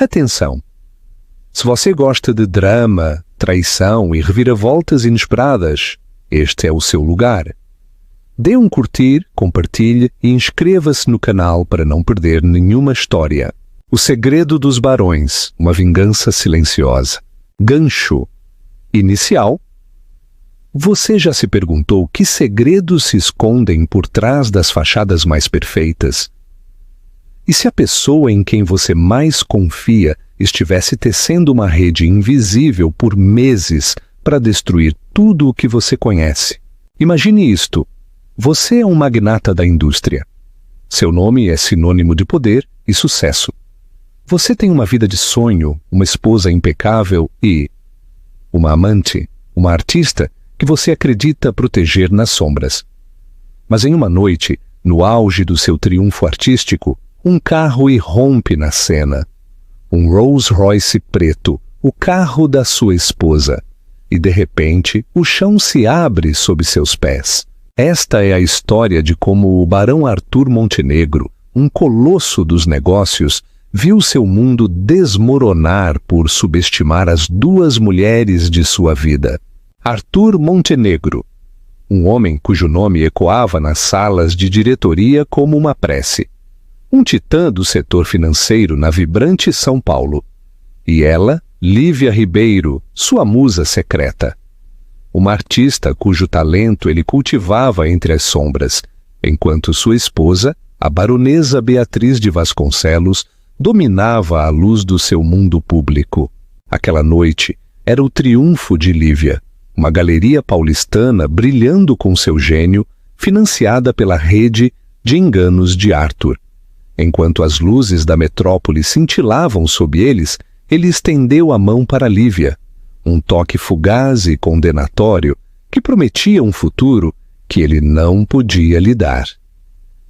Atenção! Se você gosta de drama, traição e reviravoltas inesperadas, este é o seu lugar. Dê um curtir, compartilhe e inscreva-se no canal para não perder nenhuma história. O Segredo dos Barões, uma vingança silenciosa. Gancho inicial. Você já se perguntou que segredos se escondem por trás das fachadas mais perfeitas? E se a pessoa em quem você mais confia estivesse tecendo uma rede invisível por meses para destruir tudo o que você conhece? Imagine isto. Você é um magnata da indústria. Seu nome é sinônimo de poder e sucesso. Você tem uma vida de sonho, uma esposa impecável e uma amante, uma artista que você acredita proteger nas sombras. Mas em uma noite, no auge do seu triunfo artístico, um carro irrompe na cena. Um Rolls Royce preto, o carro da sua esposa. E de repente, o chão se abre sob seus pés. Esta é a história de como o Barão Arthur Montenegro, um colosso dos negócios, viu seu mundo desmoronar por subestimar as duas mulheres de sua vida. Arthur Montenegro, um homem cujo nome ecoava nas salas de diretoria como uma prece. Um titã do setor financeiro na vibrante São Paulo. E ela, Lívia Ribeiro, sua musa secreta. Uma artista cujo talento ele cultivava entre as sombras, enquanto sua esposa, a baronesa Beatriz de Vasconcelos, dominava a luz do seu mundo público. Aquela noite era o triunfo de Lívia, uma galeria paulistana brilhando com seu gênio, financiada pela rede de enganos de Arthur. Enquanto as luzes da metrópole cintilavam sob eles, ele estendeu a mão para Lívia, um toque fugaz e condenatório que prometia um futuro que ele não podia lhe dar.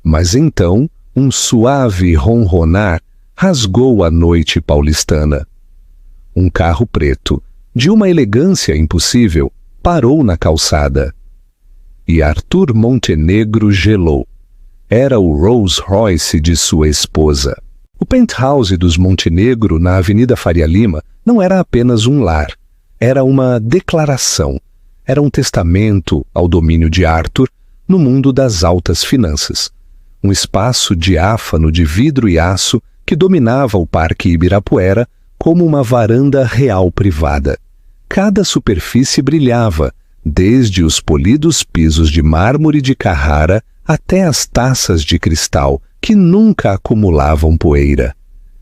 Mas então, um suave ronronar rasgou a noite paulistana. Um carro preto, de uma elegância impossível, parou na calçada. E Arthur Montenegro gelou. Era o Rolls Royce de sua esposa. O penthouse dos Montenegro na Avenida Faria Lima não era apenas um lar. Era uma declaração. Era um testamento ao domínio de Arthur no mundo das altas finanças. Um espaço diáfano de vidro e aço que dominava o Parque Ibirapuera como uma varanda real privada. Cada superfície brilhava, desde os polidos pisos de mármore de Carrara até as taças de cristal que nunca acumulavam poeira.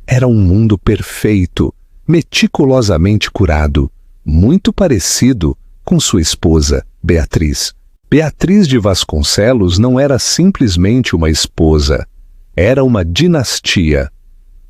Era um mundo perfeito, meticulosamente curado, muito parecido com sua esposa, Beatriz. Beatriz de Vasconcelos não era simplesmente uma esposa, era uma dinastia.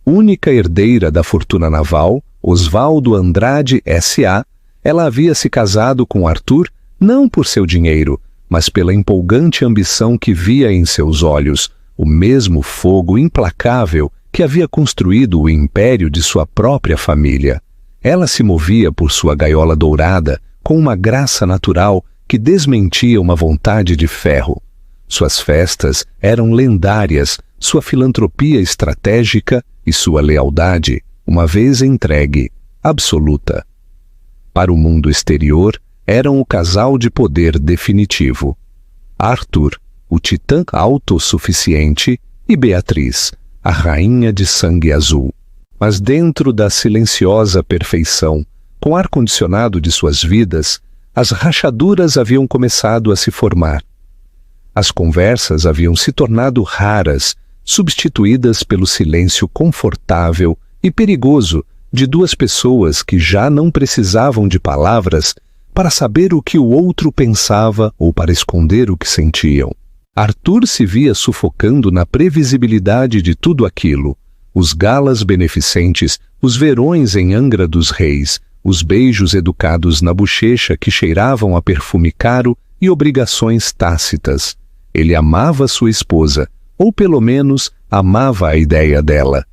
Única herdeira da fortuna naval, Oswaldo Andrade S.A., ela havia se casado com Arthur não por seu dinheiro, mas pela empolgante ambição que via em seus olhos, o mesmo fogo implacável que havia construído o império de sua própria família. Ela se movia por sua gaiola dourada com uma graça natural que desmentia uma vontade de ferro. Suas festas eram lendárias, sua filantropia estratégica e sua lealdade, uma vez entregue, absoluta. Para o mundo exterior, eram o casal de poder definitivo. Arthur, o titã autossuficiente, e Beatriz, a rainha de sangue azul. Mas dentro da silenciosa perfeição, com o ar-condicionado de suas vidas, as rachaduras haviam começado a se formar. As conversas haviam se tornado raras, substituídas pelo silêncio confortável e perigoso de duas pessoas que já não precisavam de palavras para saber o que o outro pensava ou para esconder o que sentiam. Arthur se via sufocando na previsibilidade de tudo aquilo: os galas beneficentes, os verões em Angra dos Reis, os beijos educados na bochecha que cheiravam a perfume caro e obrigações tácitas. Ele amava sua esposa, ou pelo menos amava a ideia dela.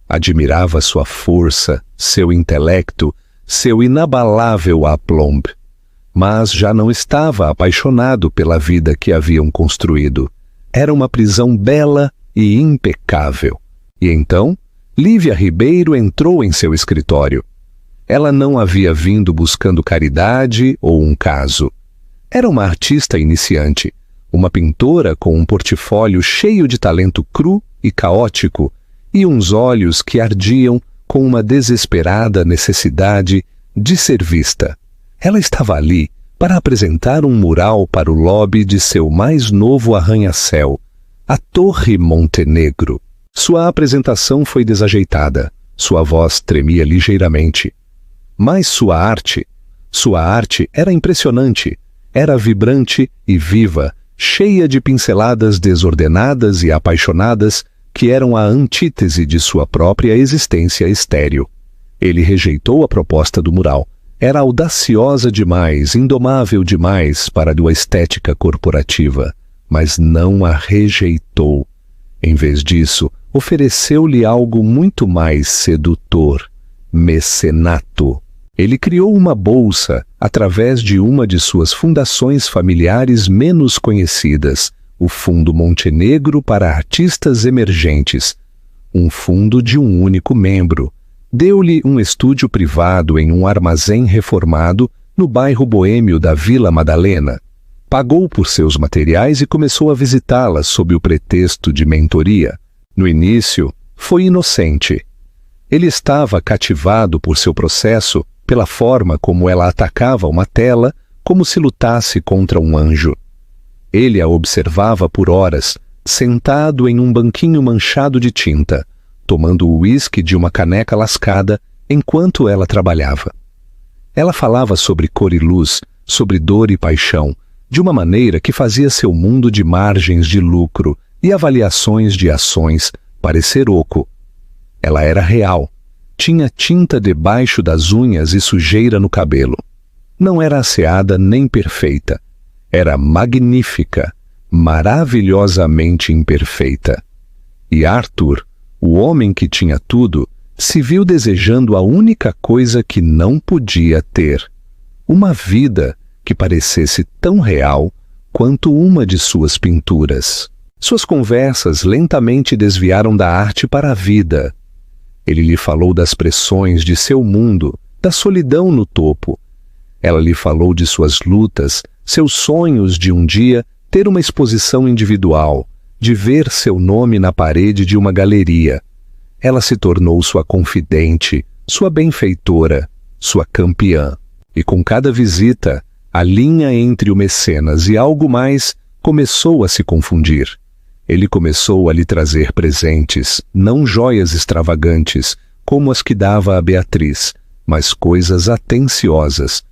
Admirava sua força, seu intelecto, seu inabalável aplomb. Mas já não estava apaixonado pela vida que haviam construído. Era uma prisão bela e impecável. E então, Lívia Ribeiro entrou em seu escritório. Ela não havia vindo buscando caridade ou um caso. Era uma artista iniciante, uma pintora com um portfólio cheio de talento cru e caótico e uns olhos que ardiam com uma desesperada necessidade de ser vista. Ela estava ali para apresentar um mural para o lobby de seu mais novo arranha-céu, a Torre Montenegro. Sua apresentação foi desajeitada, sua voz tremia ligeiramente. Mas sua arte era impressionante, era vibrante e viva, cheia de pinceladas desordenadas e apaixonadas que eram a antítese de sua própria existência estéril. Ele rejeitou a proposta do mural. Era audaciosa demais, indomável demais para a estética corporativa, mas não a rejeitou. Em vez disso, ofereceu-lhe algo muito mais sedutor: mecenato. Ele criou uma bolsa através de uma de suas fundações familiares menos conhecidas, o Fundo Montenegro para Artistas Emergentes, um fundo de um único membro. Deu-lhe um estúdio privado em um armazém reformado no bairro boêmio da Vila Madalena. Pagou por seus materiais e começou a visitá-la sob o pretexto de mentoria. No início, foi inocente. Ele estava cativado por seu processo, pela forma como ela atacava uma tela, como se lutasse contra um anjo. Ele a observava por horas, sentado em um banquinho manchado de tinta, tomando o uísque de uma caneca lascada enquanto ela trabalhava. Ela falava sobre cor e luz, sobre dor e paixão, de uma maneira que fazia seu mundo de margens de lucro e avaliações de ações parecer oco. Ela era real. Tinha tinta debaixo das unhas e sujeira no cabelo. Não era asseada nem perfeita. Era magnífica, maravilhosamente imperfeita. E Arthur, o homem que tinha tudo, se viu desejando a única coisa que não podia ter: uma vida que parecesse tão real quanto uma de suas pinturas. Suas conversas lentamente desviaram da arte para a vida. Ele lhe falou das pressões de seu mundo, da solidão no topo. Ela lhe falou de suas lutas, seus sonhos de um dia ter uma exposição individual, de ver seu nome na parede de uma galeria. Ela se tornou sua confidente, sua benfeitora, sua campeã. E com cada visita, a linha entre o mecenas e algo mais começou a se confundir. Ele começou a lhe trazer presentes, não joias extravagantes, como as que dava a Beatriz, mas coisas atenciosas.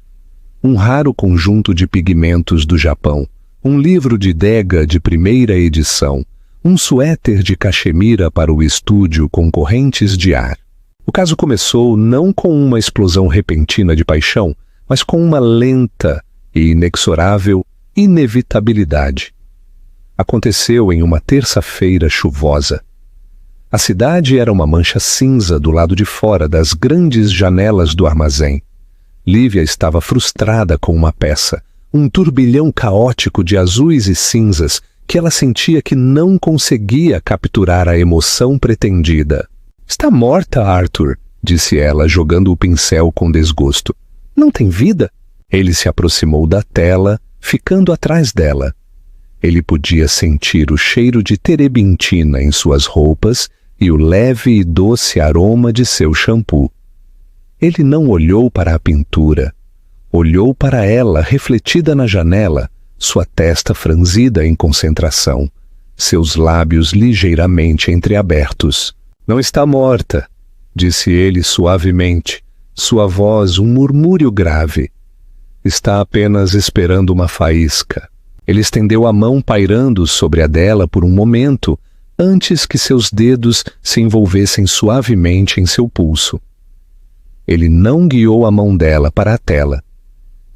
Um raro conjunto de pigmentos do Japão, um livro de Degas de primeira edição, um suéter de cachemira para o estúdio com correntes de ar. O caso começou não com uma explosão repentina de paixão, mas com uma lenta e inexorável inevitabilidade. Aconteceu em uma terça-feira chuvosa. A cidade era uma mancha cinza do lado de fora das grandes janelas do armazém. Lívia estava frustrada com uma peça, um turbilhão caótico de azuis e cinzas que ela sentia que não conseguia capturar a emoção pretendida. "Está morta, Arthur", disse ela, jogando o pincel com desgosto. "Não tem vida?" Ele se aproximou da tela, ficando atrás dela. Ele podia sentir o cheiro de terebintina em suas roupas e o leve e doce aroma de seu shampoo. Ele não olhou para a pintura. Olhou para ela refletida na janela, sua testa franzida em concentração, seus lábios ligeiramente entreabertos. "Não está morta", disse ele suavemente, sua voz um murmúrio grave. "Está apenas esperando uma faísca." Ele estendeu a mão pairando sobre a dela por um momento, antes que seus dedos se envolvessem suavemente em seu pulso. Ele não guiou a mão dela para a tela.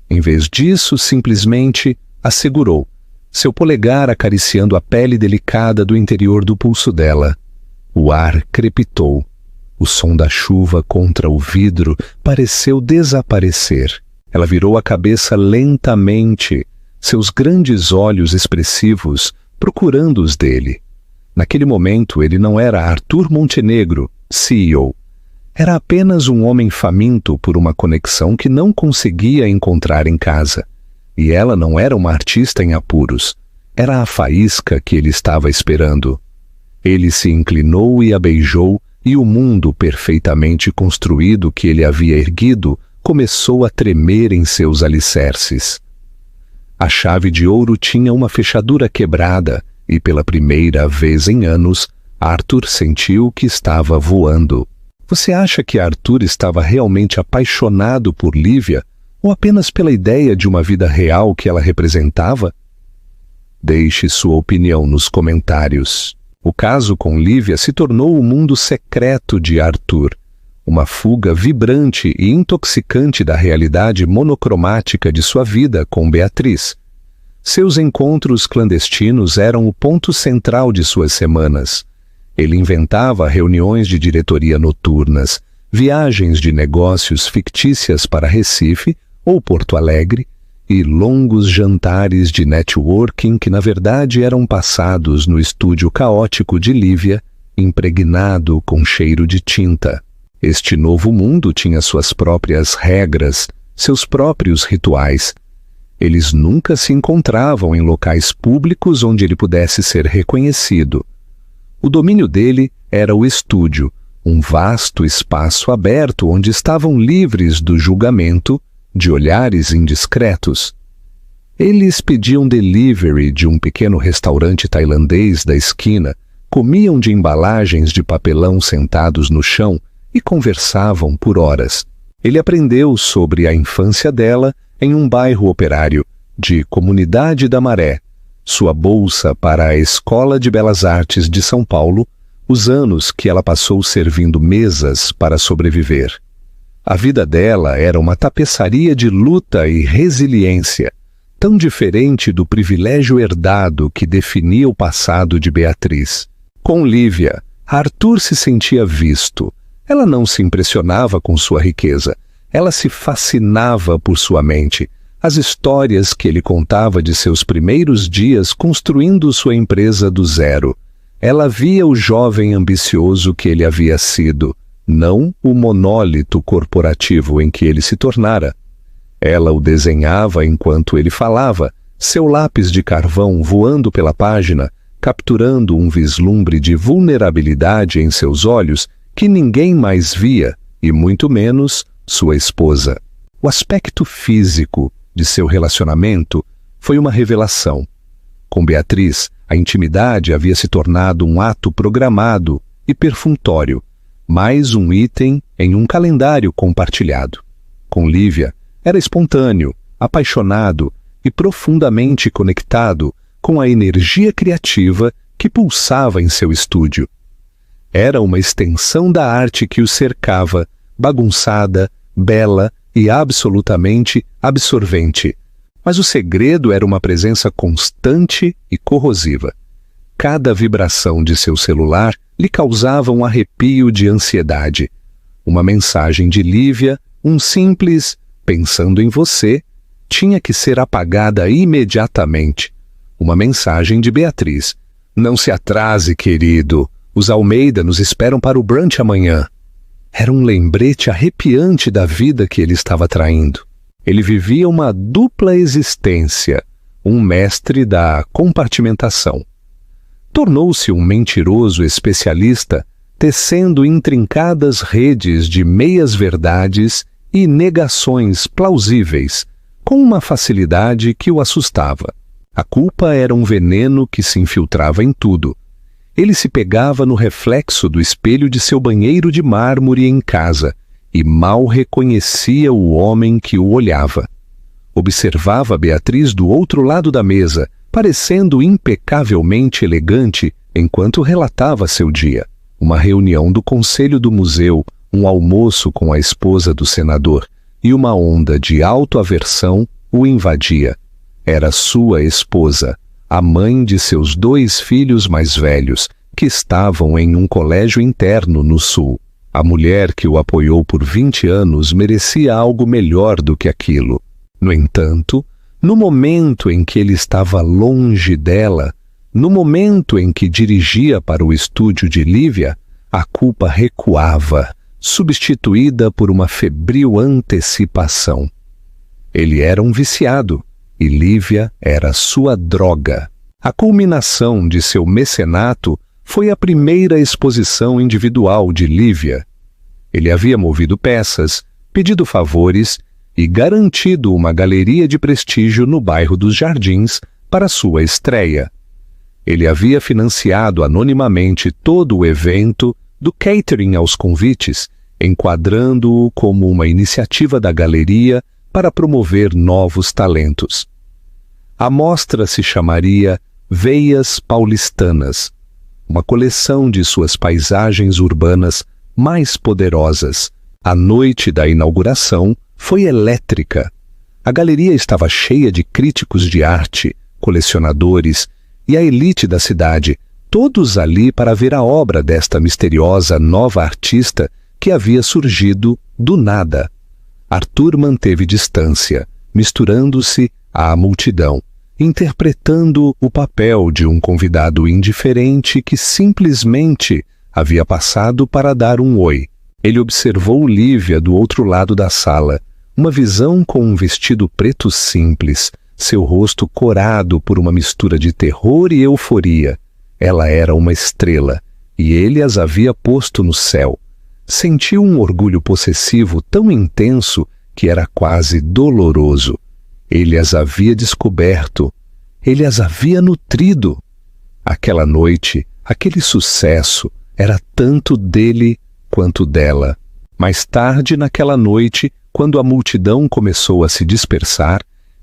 Em vez disso, simplesmente a segurou, seu polegar acariciando a pele delicada do interior do pulso dela. O ar crepitou. O som da chuva contra o vidro pareceu desaparecer. Ela virou a cabeça lentamente, seus grandes olhos expressivos procurando os dele. Naquele momento ele não era Arthur Montenegro, CEO. Era apenas um homem faminto por uma conexão que não conseguia encontrar em casa. E ela não era uma artista em apuros. Era a faísca que ele estava esperando. Ele se inclinou e a beijou, e o mundo perfeitamente construído que ele havia erguido começou a tremer em seus alicerces. A chave de ouro tinha uma fechadura quebrada, e pela primeira vez em anos, Arthur sentiu que estava voando. Você acha que Arthur estava realmente apaixonado por Lívia, ou apenas pela ideia de uma vida real que ela representava? Deixe sua opinião nos comentários. O caso com Lívia se tornou o mundo secreto de Arthur, uma fuga vibrante e intoxicante da realidade monocromática de sua vida com Beatriz. Seus encontros clandestinos eram o ponto central de suas semanas. Ele inventava reuniões de diretoria noturnas, viagens de negócios fictícias para Recife ou Porto Alegre e longos jantares de networking que na verdade eram passados no estúdio caótico de Lívia, impregnado com cheiro de tinta. Este novo mundo tinha suas próprias regras, seus próprios rituais. Eles nunca se encontravam em locais públicos onde ele pudesse ser reconhecido. O domínio dele era o estúdio, um vasto espaço aberto onde estavam livres do julgamento, de olhares indiscretos. Eles pediam delivery de um pequeno restaurante tailandês da esquina, comiam de embalagens de papelão sentados no chão e conversavam por horas. Ele aprendeu sobre a infância dela em um bairro operário, de Comunidade da Maré, sua bolsa para a Escola de Belas Artes de São Paulo, os anos que ela passou servindo mesas para sobreviver. A vida dela era uma tapeçaria de luta e resiliência, tão diferente do privilégio herdado que definia o passado de Beatriz. Com Lívia, Arthur se sentia visto. Ela não se impressionava com sua riqueza. Ela se fascinava por sua mente. As histórias que ele contava de seus primeiros dias construindo sua empresa do zero. Ela via o jovem ambicioso que ele havia sido, não o monólito corporativo em que ele se tornara. Ela o desenhava enquanto ele falava, seu lápis de carvão voando pela página, capturando um vislumbre de vulnerabilidade em seus olhos que ninguém mais via, e muito menos sua esposa. O aspecto físico de seu relacionamento foi uma revelação. Com Beatriz, a intimidade havia se tornado um ato programado e perfunctório, mais um item em um calendário compartilhado. Com Lívia, era espontâneo, apaixonado e profundamente conectado com a energia criativa que pulsava em seu estúdio. Era uma extensão da arte que o cercava, bagunçada, bela e absolutamente absorvente. Mas o segredo era uma presença constante e corrosiva. Cada vibração de seu celular lhe causava um arrepio de ansiedade. Uma mensagem de Lívia, um simples "pensando em você", tinha que ser apagada imediatamente. Uma mensagem de Beatriz: "Não se atrase, querido. Os Almeida nos esperam para o brunch amanhã." Era um lembrete arrepiante da vida que ele estava traindo. Ele vivia uma dupla existência, um mestre da compartimentação. Tornou-se um mentiroso especialista, tecendo intrincadas redes de meias-verdades e negações plausíveis, com uma facilidade que o assustava. A culpa era um veneno que se infiltrava em tudo. Ele se pegava no reflexo do espelho de seu banheiro de mármore em casa e mal reconhecia o homem que o olhava. Observava Beatriz do outro lado da mesa, parecendo impecavelmente elegante enquanto relatava seu dia. Uma reunião do conselho do museu, um almoço com a esposa do senador e uma onda de autoaversão o invadia. Era sua esposa, a mãe de seus 2 filhos mais velhos, que estavam em um colégio interno no Sul. A mulher que o apoiou por 20 anos merecia algo melhor do que aquilo. No entanto, no momento em que ele estava longe dela, no momento em que dirigia para o estúdio de Lívia, A culpa recuava, substituída por uma febril antecipação. Ele era um viciado, e Lívia era sua droga. A culminação de seu mecenato foi a primeira exposição individual de Lívia. Ele havia movido peças, pedido favores e garantido uma galeria de prestígio no bairro dos Jardins para sua estreia. Ele havia financiado anonimamente todo o evento, do catering aos convites, enquadrando-o como uma iniciativa da galeria para promover novos talentos. A mostra se chamaria Veias Paulistanas, uma coleção de suas paisagens urbanas mais poderosas. A noite da inauguração foi elétrica. A galeria estava cheia de críticos de arte, colecionadores e a elite da cidade, todos ali para ver a obra desta misteriosa nova artista que havia surgido do nada. Arthur manteve distância, misturando-se à multidão, interpretando o papel de um convidado indiferente que simplesmente havia passado para dar um oi. Ele observou Lívia do outro lado da sala, uma visão com um vestido preto simples, seu rosto corado por uma mistura de terror e euforia. Ela era uma estrela, e ele as havia posto no céu. Sentiu um orgulho possessivo tão intenso que era quase doloroso. Ele as havia descoberto. Ele as havia nutrido. Aquela noite, aquele sucesso, era tanto dele quanto dela. Mais tarde naquela noite, quando a multidão começou a se dispersar,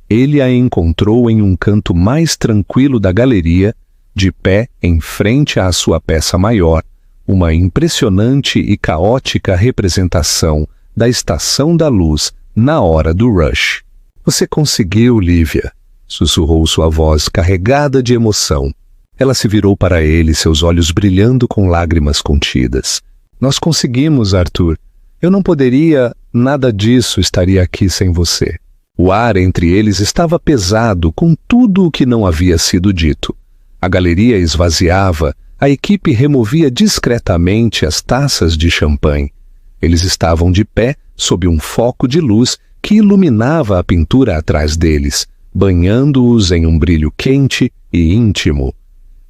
ele a encontrou em um canto mais tranquilo da galeria, de pé em frente à sua peça maior, uma impressionante e caótica representação da Estação da Luz na hora do rush. "Você conseguiu, Lívia", sussurrou sua voz carregada de emoção. Ela se virou para ele, seus olhos brilhando com lágrimas contidas. "Nós conseguimos, Arthur. Eu não poderia, nada disso estaria aqui sem você." O ar entre eles estava pesado com tudo o que não havia sido dito. A galeria esvaziava, a equipe removia discretamente as taças de champanhe. Eles estavam de pé sob um foco de luz que iluminava a pintura atrás deles, banhando-os em um brilho quente e íntimo.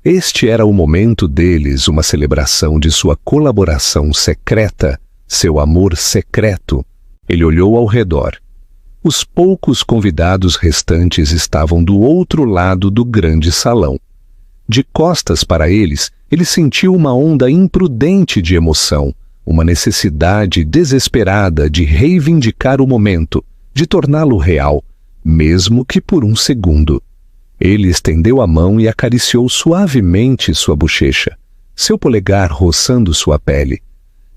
Este era o momento deles, uma celebração de sua colaboração secreta, seu amor secreto. Ele olhou ao redor. Os poucos convidados restantes estavam do outro lado do grande salão. De costas para eles, ele sentiu uma onda imprudente de emoção, uma necessidade desesperada de reivindicar o momento, de torná-lo real, mesmo que por um segundo. Ele estendeu a mão e acariciou suavemente sua bochecha, seu polegar roçando sua pele.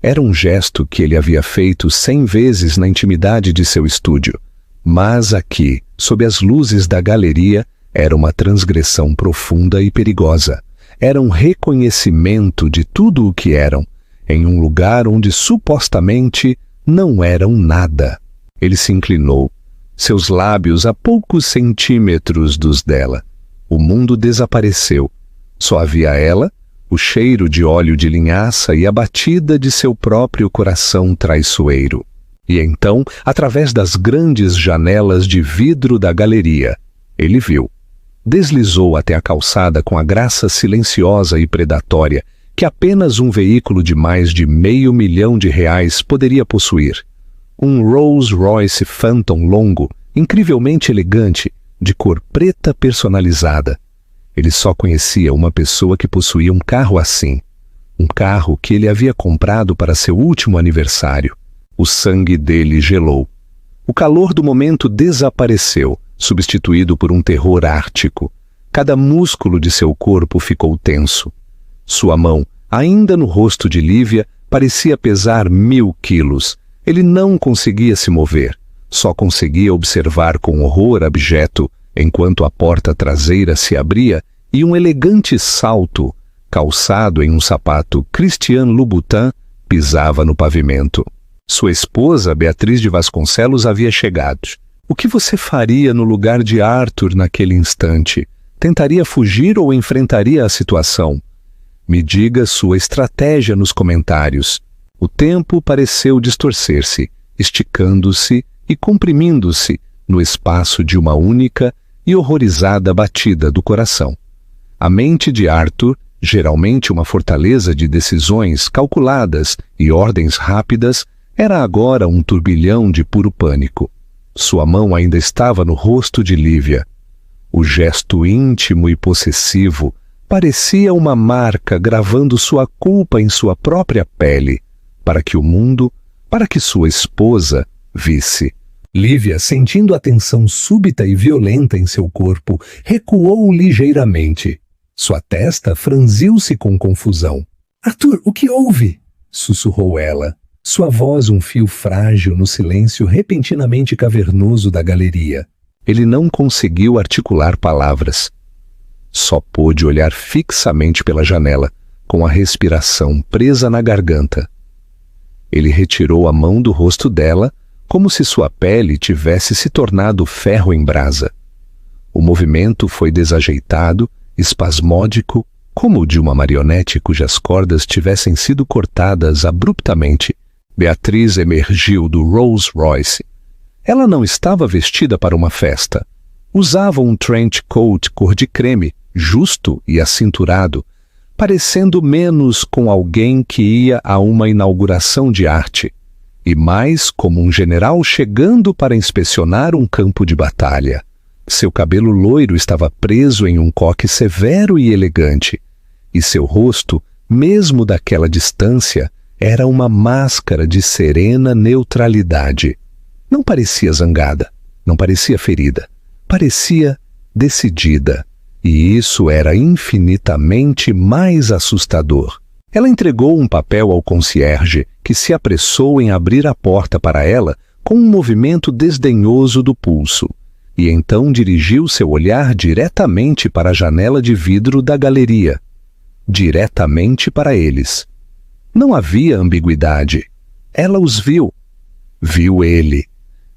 Era um gesto que ele havia feito 100 vezes na intimidade de seu estúdio, mas aqui, sob as luzes da galeria, era uma transgressão profunda e perigosa. Era um reconhecimento de tudo o que eram, em um lugar onde supostamente não eram nada. Ele se inclinou, seus lábios a poucos centímetros dos dela. O mundo desapareceu. Só havia ela, o cheiro de óleo de linhaça e a batida de seu próprio coração traiçoeiro. E então, através das grandes janelas de vidro da galeria, ele viu. Deslizou até a calçada com a graça silenciosa e predatória que apenas um veículo de mais de R$500 mil poderia possuir. Um Rolls-Royce Phantom longo, incrivelmente elegante, de cor preta personalizada. Ele só conhecia uma pessoa que possuía um carro assim. Um carro que ele havia comprado para seu último aniversário. O sangue dele gelou. O calor do momento desapareceu, substituído por um terror ártico. Cada músculo de seu corpo ficou tenso. Sua mão, ainda no rosto de Lívia, parecia pesar 1000 quilos. Ele não conseguia se mover. Só conseguia observar com horror abjeto, enquanto a porta traseira se abria e um elegante salto, calçado em um sapato Christian Louboutin, pisava no pavimento. Sua esposa, Beatriz de Vasconcelos, havia chegado. O que você faria no lugar de Arthur naquele instante? Tentaria fugir ou enfrentaria a situação? Me diga sua estratégia nos comentários. O tempo pareceu distorcer-se, esticando-se e comprimindo-se no espaço de uma única e horrorizada batida do coração. A mente de Arthur, geralmente uma fortaleza de decisões calculadas e ordens rápidas, era agora um turbilhão de puro pânico. Sua mão ainda estava no rosto de Lívia. O gesto íntimo e possessivo parecia uma marca gravando sua culpa em sua própria pele, para que o mundo, para que sua esposa, visse. Lívia, sentindo a tensão súbita e violenta em seu corpo, recuou ligeiramente. Sua testa franziu-se com confusão. — Arthur, o que houve? Sussurrou ela. Sua voz um fio frágil no silêncio repentinamente cavernoso da galeria. Ele não conseguiu articular palavras. Só pôde olhar fixamente pela janela, com a respiração presa na garganta. Ele retirou a mão do rosto dela, como se sua pele tivesse se tornado ferro em brasa. O movimento foi desajeitado, espasmódico, como o de uma marionete cujas cordas tivessem sido cortadas abruptamente. Beatriz emergiu do Rolls Royce. Ela não estava vestida para uma festa. Usava um trench coat cor de creme, justo e acinturado, parecendo menos com alguém que ia a uma inauguração de arte, e mais como um general chegando para inspecionar um campo de batalha. Seu cabelo loiro estava preso em um coque severo e elegante, e seu rosto, mesmo daquela distância, era uma máscara de serena neutralidade. Não parecia zangada, não parecia ferida, parecia decidida, e isso era infinitamente mais assustador. Ela entregou um papel ao concierge, que se apressou em abrir a porta para ela com um movimento desdenhoso do pulso, e então dirigiu seu olhar diretamente para a janela de vidro da galeria, diretamente para eles. Não havia ambiguidade. Ela os viu. Viu ele.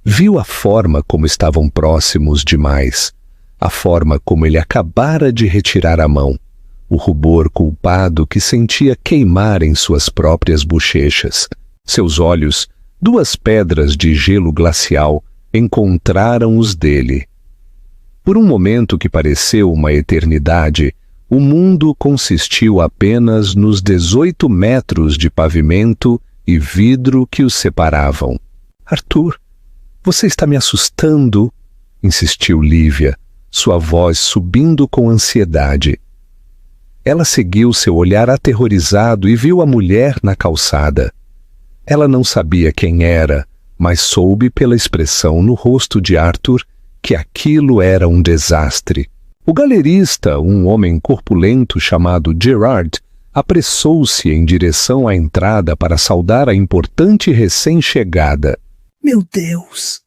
Viu a forma como estavam próximos demais, a forma como ele acabara de retirar a mão, o rubor culpado que sentia queimar em suas próprias bochechas. Seus olhos, duas pedras de gelo glacial, encontraram os dele. Por um momento que pareceu uma eternidade, o mundo consistiu apenas nos 18 metros de pavimento e vidro que os separavam. — Arthur, você está me assustando, insistiu Lívia, sua voz subindo com ansiedade. Ela seguiu seu olhar aterrorizado e viu a mulher na calçada. Ela não sabia quem era, mas soube pela expressão no rosto de Arthur que aquilo era um desastre. O galerista, um homem corpulento chamado Gerard, apressou-se em direção à entrada para saudar a importante recém-chegada. — Meu Deus!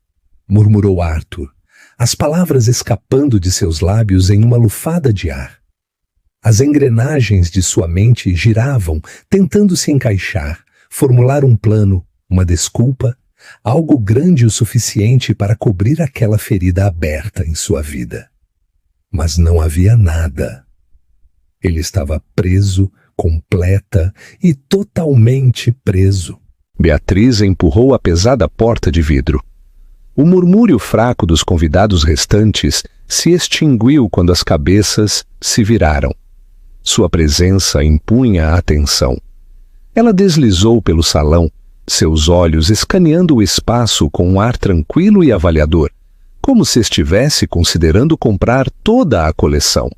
Murmurou Arthur, as palavras escapando de seus lábios em uma lufada de ar. As engrenagens de sua mente giravam, tentando se encaixar, formular um plano, uma desculpa, algo grande o suficiente para cobrir aquela ferida aberta em sua vida. Mas não havia nada. Ele estava preso, completa e totalmente preso. Beatriz empurrou a pesada porta de vidro. O murmúrio fraco dos convidados restantes se extinguiu quando as cabeças se viraram. Sua presença impunha a atenção. Ela deslizou pelo salão, seus olhos escaneando o espaço com um ar tranquilo e avaliador, como se estivesse considerando comprar toda a coleção.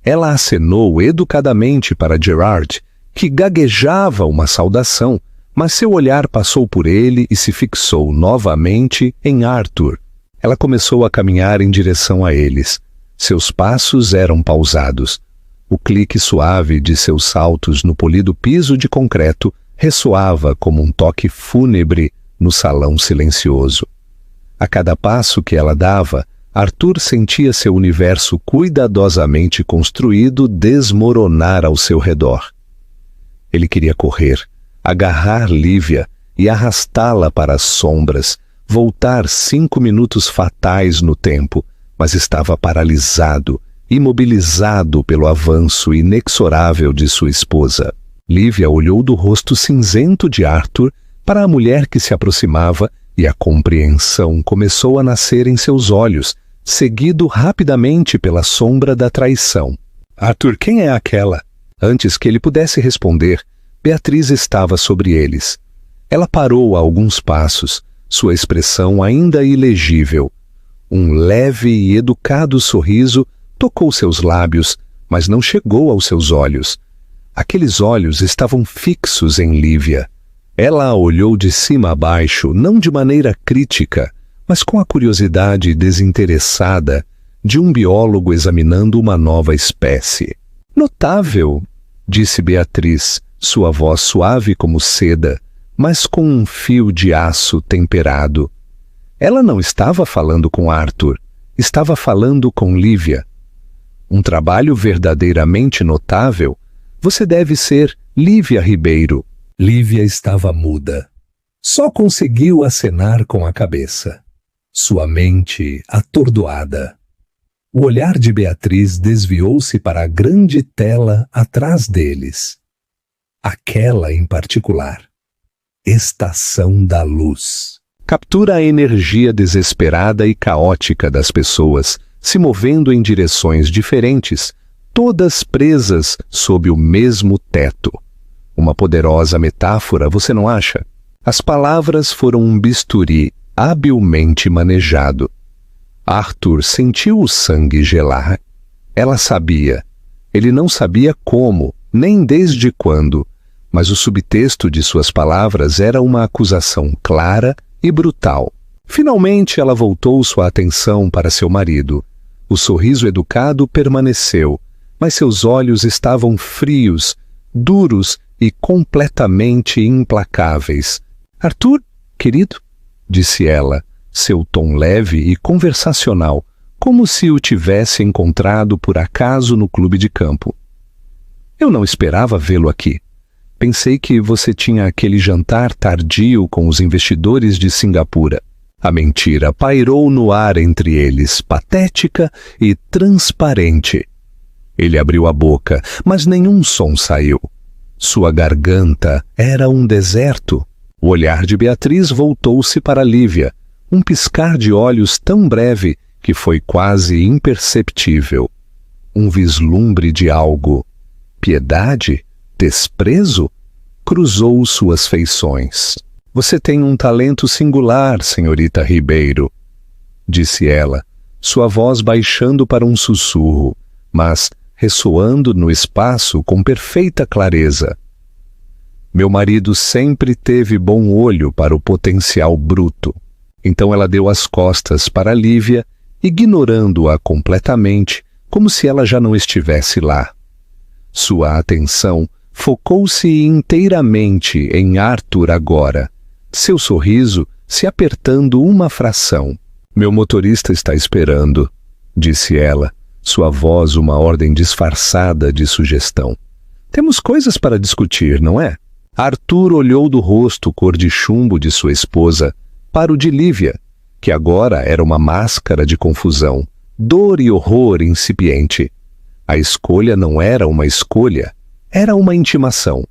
Ela acenou educadamente para Gerard, que gaguejava uma saudação, mas seu olhar passou por ele e se fixou novamente em Arthur. Ela começou a caminhar em direção a eles. Seus passos eram pausados. O clique suave de seus saltos no polido piso de concreto ressoava como um toque fúnebre no salão silencioso. A cada passo que ela dava, Arthur sentia seu universo cuidadosamente construído desmoronar ao seu redor. Ele queria correr, agarrar Lívia e arrastá-la para as sombras, voltar 5 minutos fatais no tempo, mas estava paralisado, imobilizado pelo avanço inexorável de sua esposa. Lívia olhou do rosto cinzento de Arthur para a mulher que se aproximava e a compreensão começou a nascer em seus olhos, seguido rapidamente pela sombra da traição. Arthur, quem é aquela? Antes que ele pudesse responder, Beatriz estava sobre eles. Ela parou a alguns passos, sua expressão ainda ilegível. Um leve e educado sorriso tocou seus lábios, mas não chegou aos seus olhos. Aqueles olhos estavam fixos em Lívia. Ela a olhou de cima a baixo, não de maneira crítica, mas com a curiosidade desinteressada de um biólogo examinando uma nova espécie. Notável, disse Beatriz, sua voz suave como seda, mas com um fio de aço temperado. Ela não estava falando com Arthur, estava falando com Lívia. Um trabalho verdadeiramente notável. Você deve ser Lívia Ribeiro. Lívia estava muda. Só conseguiu acenar com a cabeça. Sua mente atordoada. O olhar de Beatriz desviou-se para a grande tela atrás deles. Aquela em particular. Estação da Luz. Captura a energia desesperada e caótica das pessoas, se movendo em direções diferentes, todas presas sob o mesmo teto. Uma poderosa metáfora, você não acha? As palavras foram um bisturi habilmente manejado. Arthur sentiu o sangue gelar. Ela sabia. Ele não sabia como, nem desde quando, mas o subtexto de suas palavras era uma acusação clara e brutal. Finalmente ela voltou sua atenção para seu marido. O sorriso educado permaneceu, mas seus olhos estavam frios, duros e completamente implacáveis. Arthur, querido, disse ela, seu tom leve e conversacional, como se o tivesse encontrado por acaso no clube de campo. Eu não esperava vê-lo aqui. Pensei que você tinha aquele jantar tardio com os investidores de Singapura. A mentira pairou no ar entre eles, patética e transparente. Ele abriu a boca, mas nenhum som saiu. Sua garganta era um deserto. O olhar de Beatriz voltou-se para Lívia, um piscar de olhos tão breve que foi quase imperceptível. Um vislumbre de algo. Piedade? Desprezo? Cruzou suas feições. Você tem um talento singular, senhorita Ribeiro, disse ela, sua voz baixando para um sussurro, mas ressoando no espaço com perfeita clareza. Meu marido sempre teve bom olho para o potencial bruto. Então ela deu as costas para Lívia, ignorando-a completamente, como se ela já não estivesse lá. Sua atenção focou-se inteiramente em Arthur agora, seu sorriso se apertando uma fração. Meu motorista está esperando, disse ela, sua voz uma ordem disfarçada de sugestão. Temos coisas para discutir, não é? Arthur olhou do rosto cor de chumbo de sua esposa para o de Lívia, que agora era uma máscara de confusão, dor e horror incipiente. A escolha não era uma escolha, era uma intimação.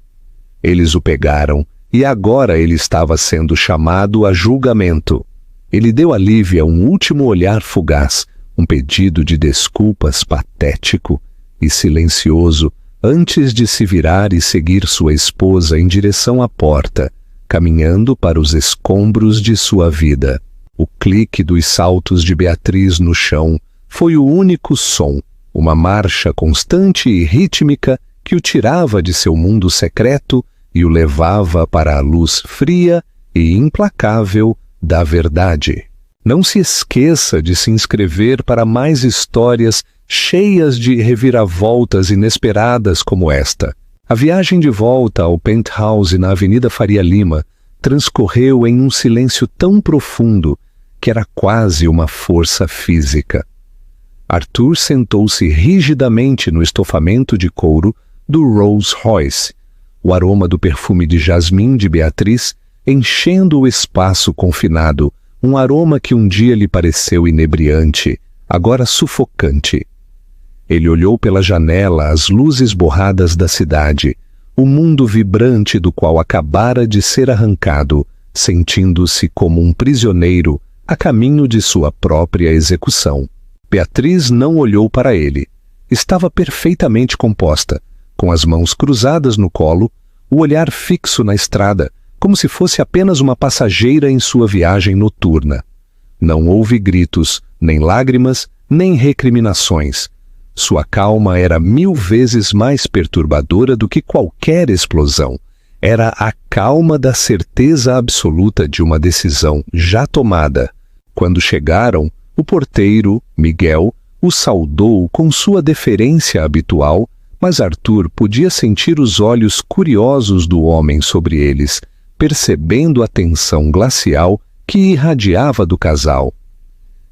Eles o pegaram e agora ele estava sendo chamado a julgamento. Ele deu a Lívia um último olhar fugaz, um pedido de desculpas patético e silencioso, antes de se virar e seguir sua esposa em direção à porta, caminhando para os escombros de sua vida. O clique dos saltos de Beatriz no chão foi o único som, uma marcha constante e rítmica que o tirava de seu mundo secreto e o levava para a luz fria e implacável da verdade. Não se esqueça de se inscrever para mais histórias cheias de reviravoltas inesperadas como esta. A viagem de volta ao penthouse na Avenida Faria Lima transcorreu em um silêncio tão profundo que era quase uma força física. Arthur sentou-se rigidamente no estofamento de couro do Rolls Royce, o aroma do perfume de jasmim de Beatriz enchendo o espaço confinado, um aroma que um dia lhe pareceu inebriante, agora sufocante. Ele olhou pela janela as luzes borradas da cidade, o mundo vibrante do qual acabara de ser arrancado, sentindo-se como um prisioneiro a caminho de sua própria execução. Beatriz não olhou para ele. Estava perfeitamente composta, com as mãos cruzadas no colo, o olhar fixo na estrada, como se fosse apenas uma passageira em sua viagem noturna. Não houve gritos, nem lágrimas, nem recriminações. Sua calma era 1000 vezes mais perturbadora do que qualquer explosão. Era a calma da certeza absoluta de uma decisão já tomada. Quando chegaram, o porteiro, Miguel, o saudou com sua deferência habitual, mas Arthur podia sentir os olhos curiosos do homem sobre eles, percebendo a tensão glacial que irradiava do casal.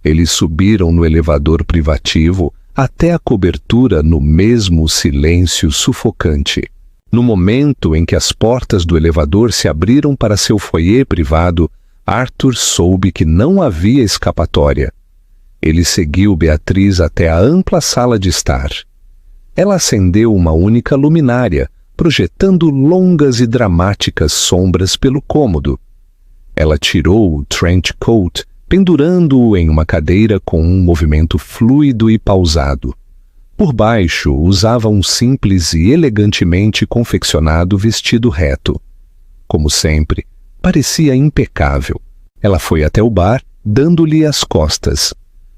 Eles subiram no elevador privativo até a cobertura no mesmo silêncio sufocante. No momento em que as portas do elevador se abriram para seu foyer privado, Arthur soube que não havia escapatória. Ele seguiu Beatriz até a ampla sala de estar. Ela acendeu uma única luminária, projetando longas e dramáticas sombras pelo cômodo. Ela tirou o trench coat, pendurando-o em uma cadeira com um movimento fluido e pausado. Por baixo, usava um simples e elegantemente confeccionado vestido reto. Como sempre, parecia impecável. Ela foi até o bar, dando-lhe as costas.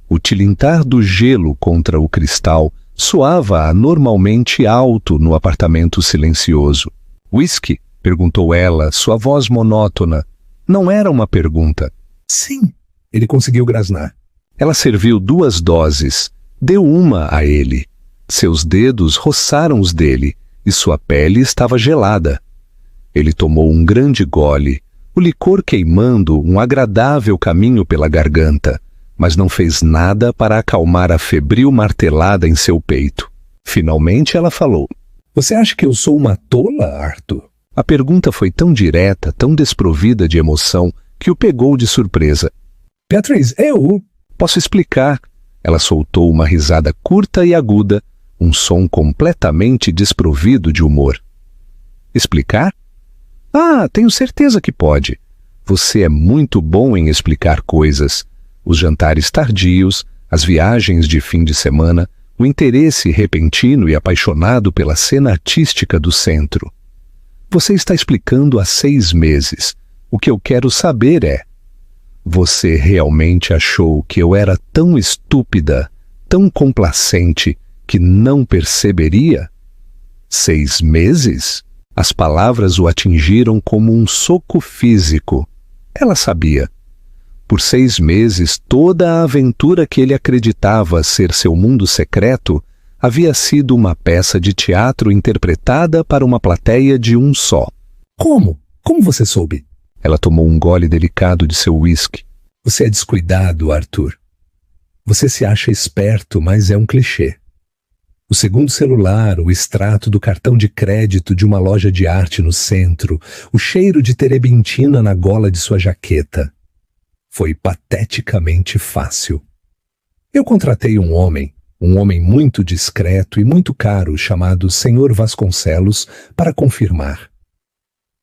O tilintar do gelo contra o cristal soava anormalmente alto no apartamento silencioso. "Whisky?" perguntou ela, sua voz monótona. Não era uma pergunta. "Sim", ele conseguiu grasnar. Ela serviu 2 doses, deu uma a ele. Seus dedos roçaram os dele e sua pele estava gelada. Ele tomou um grande gole, o licor queimando um agradável caminho pela garganta, mas não fez nada para acalmar a febril martelada em seu peito. Finalmente ela falou: "Você acha que eu sou uma tola, Arthur?" A pergunta foi tão direta, tão desprovida de emoção, que o pegou de surpresa. "Beatriz, eu..." "Posso explicar." Ela soltou uma risada curta e aguda, um som completamente desprovido de humor. "Explicar? Ah, tenho certeza que pode. Você é muito bom em explicar coisas. Os jantares tardios, as viagens de fim de semana, o interesse repentino e apaixonado pela cena artística do centro. Você está explicando há 6 meses. O que eu quero saber é: você realmente achou que eu era tão estúpida, tão complacente, que não perceberia? 6 meses? As palavras o atingiram como um soco físico. Ela sabia. Por 6 meses, toda a aventura que ele acreditava ser seu mundo secreto havia sido uma peça de teatro interpretada para uma plateia de um só. "Como? Como você soube?" Ela tomou um gole delicado de seu whisky. "Você é descuidado, Arthur. Você se acha esperto, mas é um clichê. O segundo celular, o extrato do cartão de crédito de uma loja de arte no centro, o cheiro de terebintina na gola de sua jaqueta. Foi pateticamente fácil. Eu contratei um homem muito discreto e muito caro, chamado Sr. Vasconcelos, para confirmar.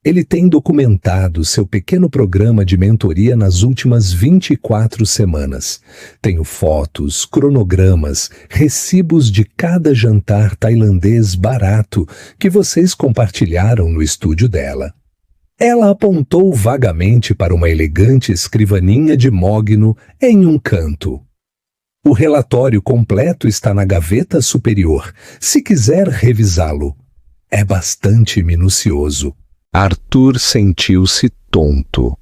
Ele tem documentado seu pequeno programa de mentoria nas últimas 24 semanas. Tenho fotos, cronogramas, recibos de cada jantar tailandês barato que vocês compartilharam no estúdio dela." Ela apontou vagamente para uma elegante escrivaninha de mogno em um canto. "O relatório completo está na gaveta superior, se quiser revisá-lo. É bastante minucioso." Arthur sentiu-se tonto.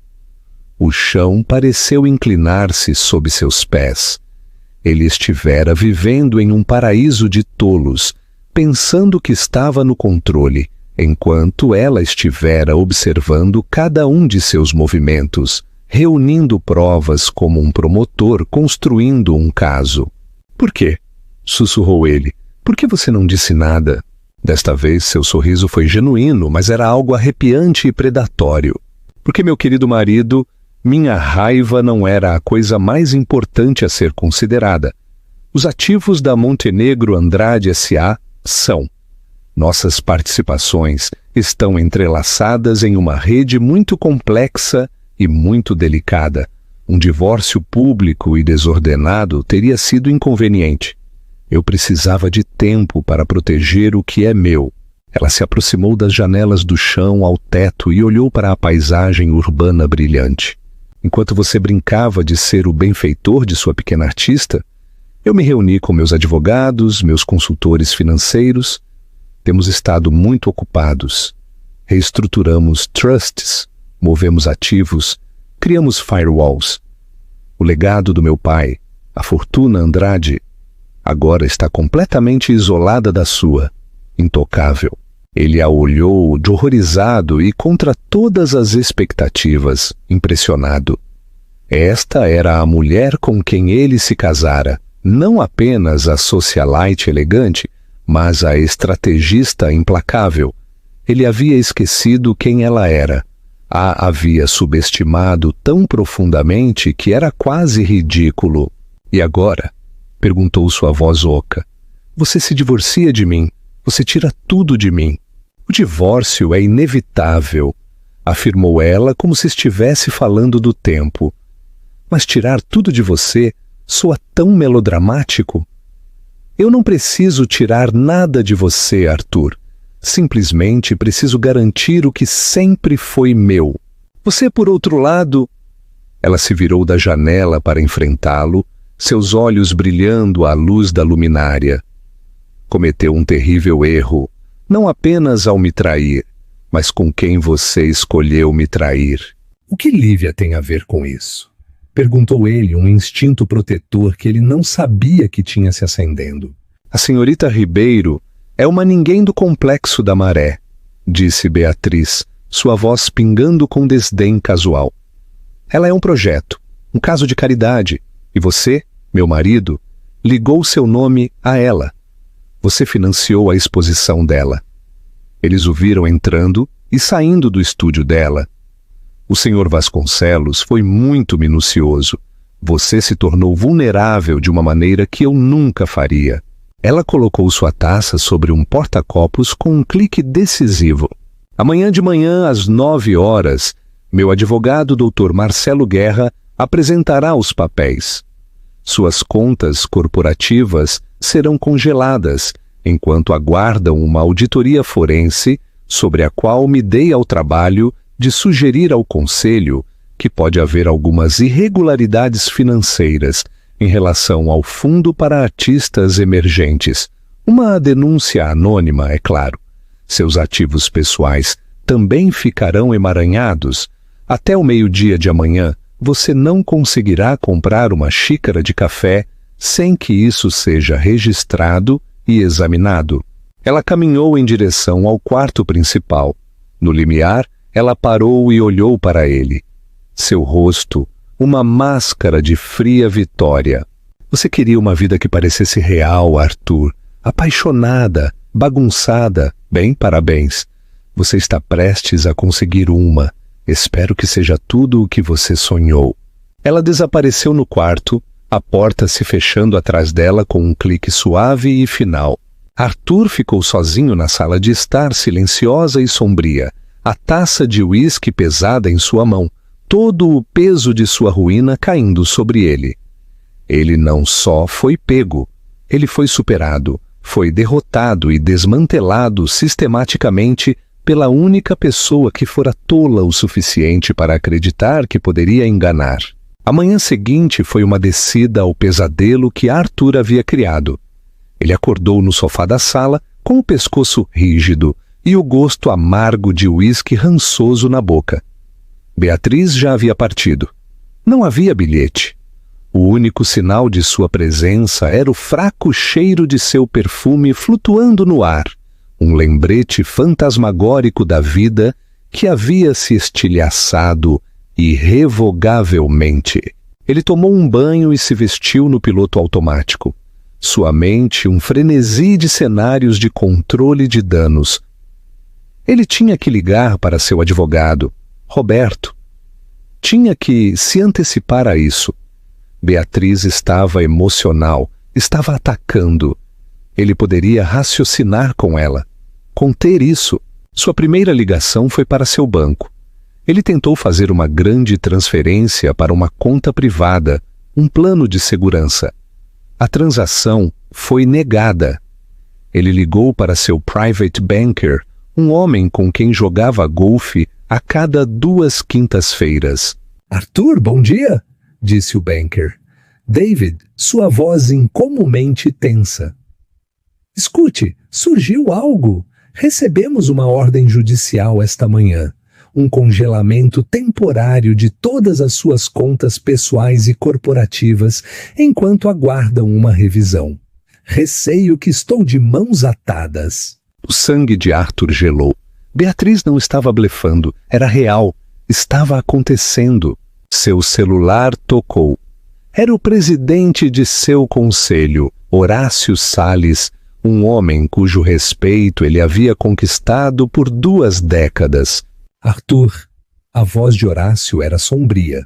O chão pareceu inclinar-se sob seus pés. Ele estivera vivendo em um paraíso de tolos, pensando que estava no controle, enquanto ela estivera observando cada um de seus movimentos, reunindo provas como um promotor construindo um caso. "Por quê?" sussurrou ele. "Por que você não disse nada?" Desta vez seu sorriso foi genuíno, mas era algo arrepiante e predatório. "Porque, meu querido marido, minha raiva não era a coisa mais importante a ser considerada. Os ativos da Montenegro Andrade S.A. são: nossas participações estão entrelaçadas em uma rede muito complexa e muito delicada. Um divórcio público e desordenado teria sido inconveniente. Eu precisava de tempo para proteger o que é meu. Ela se aproximou das janelas do chão ao teto e olhou para a paisagem urbana brilhante. Enquanto você brincava de ser o benfeitor de sua pequena artista, eu me reuni com meus advogados, meus consultores financeiros. Temos estado muito ocupados. Reestruturamos trusts, movemos ativos, criamos firewalls. O legado do meu pai, a fortuna Andrade, agora está completamente isolada da sua, intocável. Ele a olhou de horrorizado e contra todas as expectativas, impressionado. Esta era a mulher com quem ele se casara, não apenas a socialite elegante, mas a estrategista implacável. Ele havia esquecido quem ela era. A havia subestimado tão profundamente que era quase ridículo. E agora? Perguntou sua voz oca. Você se divorcia de mim. Você tira tudo de mim. O divórcio é inevitável, afirmou ela como se estivesse falando do tempo. Mas tirar tudo de você soa tão melodramático. Eu não preciso tirar nada de você, Arthur. Simplesmente preciso garantir o que sempre foi meu. Você, por outro lado... Ela se virou da janela para enfrentá-lo, seus olhos brilhando à luz da luminária. Cometeu um terrível erro, não apenas ao me trair, mas com quem você escolheu me trair. O que Lívia tem a ver com isso? Perguntou ele, um instinto protetor que ele não sabia que tinha se acendendo. A senhorita Ribeiro é uma ninguém do complexo da maré, disse Beatriz, sua voz pingando com desdém casual. Ela é um projeto, um caso de caridade, e você, meu marido, ligou seu nome a ela. Você financiou a exposição dela. Eles o viram entrando e saindo do estúdio dela. O senhor Vasconcelos foi muito minucioso. Você se tornou vulnerável de uma maneira que eu nunca faria. Ela colocou sua taça sobre um porta-copos com um clique decisivo. Amanhã de manhã, às 9 horas, meu advogado, Dr. Marcelo Guerra, apresentará os papéis. Suas contas corporativas serão congeladas, enquanto aguardam uma auditoria forense sobre a qual me dei ao trabalho de sugerir ao Conselho que pode haver algumas irregularidades financeiras em relação ao Fundo para Artistas Emergentes. Uma denúncia anônima, é claro. Seus ativos pessoais também ficarão emaranhados. Até o meio-dia de amanhã, você não conseguirá comprar uma xícara de café sem que isso seja registrado e examinado. Ela caminhou em direção ao quarto principal. No limiar, ela parou e olhou para ele. Seu rosto, uma máscara de fria vitória. Você queria uma vida que parecesse real, Arthur. Apaixonada, bagunçada. Bem, parabéns. Você está prestes a conseguir uma. Espero que seja tudo o que você sonhou. Ela desapareceu no quarto, a porta se fechando atrás dela com um clique suave e final. Arthur ficou sozinho na sala de estar, silenciosa e sombria, a taça de uísque pesada em sua mão, todo o peso de sua ruína caindo sobre ele. Ele não só foi pego, ele foi superado, foi derrotado e desmantelado sistematicamente pela única pessoa que fora tola o suficiente para acreditar que poderia enganar. A manhã seguinte foi uma descida ao pesadelo que Arthur havia criado. Ele acordou no sofá da sala com o pescoço rígido e o gosto amargo de uísque rançoso na boca. Beatriz já havia partido. Não havia bilhete. O único sinal de sua presença era o fraco cheiro de seu perfume flutuando no ar, um lembrete fantasmagórico da vida que havia se estilhaçado irrevogavelmente. Ele tomou um banho e se vestiu no piloto automático. Sua mente um frenesi de cenários de controle de danos. Ele tinha que ligar para seu advogado, Roberto. Tinha que se antecipar a isso. Beatriz estava emocional, estava atacando. Ele poderia raciocinar com ela, conter isso. Sua primeira ligação foi para seu banco. Ele tentou fazer uma grande transferência para uma conta privada, um plano de segurança. A transação foi negada. Ele ligou para seu private banker, um homem com quem jogava golfe a cada 2 quintas-feiras. Arthur, bom dia, disse o banker. David, sua voz incomumente tensa. Escute, surgiu algo. Recebemos uma ordem judicial esta manhã. Um congelamento temporário de todas as suas contas pessoais e corporativas enquanto aguardam uma revisão. Receio que estou de mãos atadas. O sangue de Arthur gelou. Beatriz não estava blefando, era real, estava acontecendo. Seu celular tocou. Era o presidente de seu conselho, Horácio Salles, um homem cujo respeito ele havia conquistado por 2 décadas. Arthur, a voz de Horácio era sombria.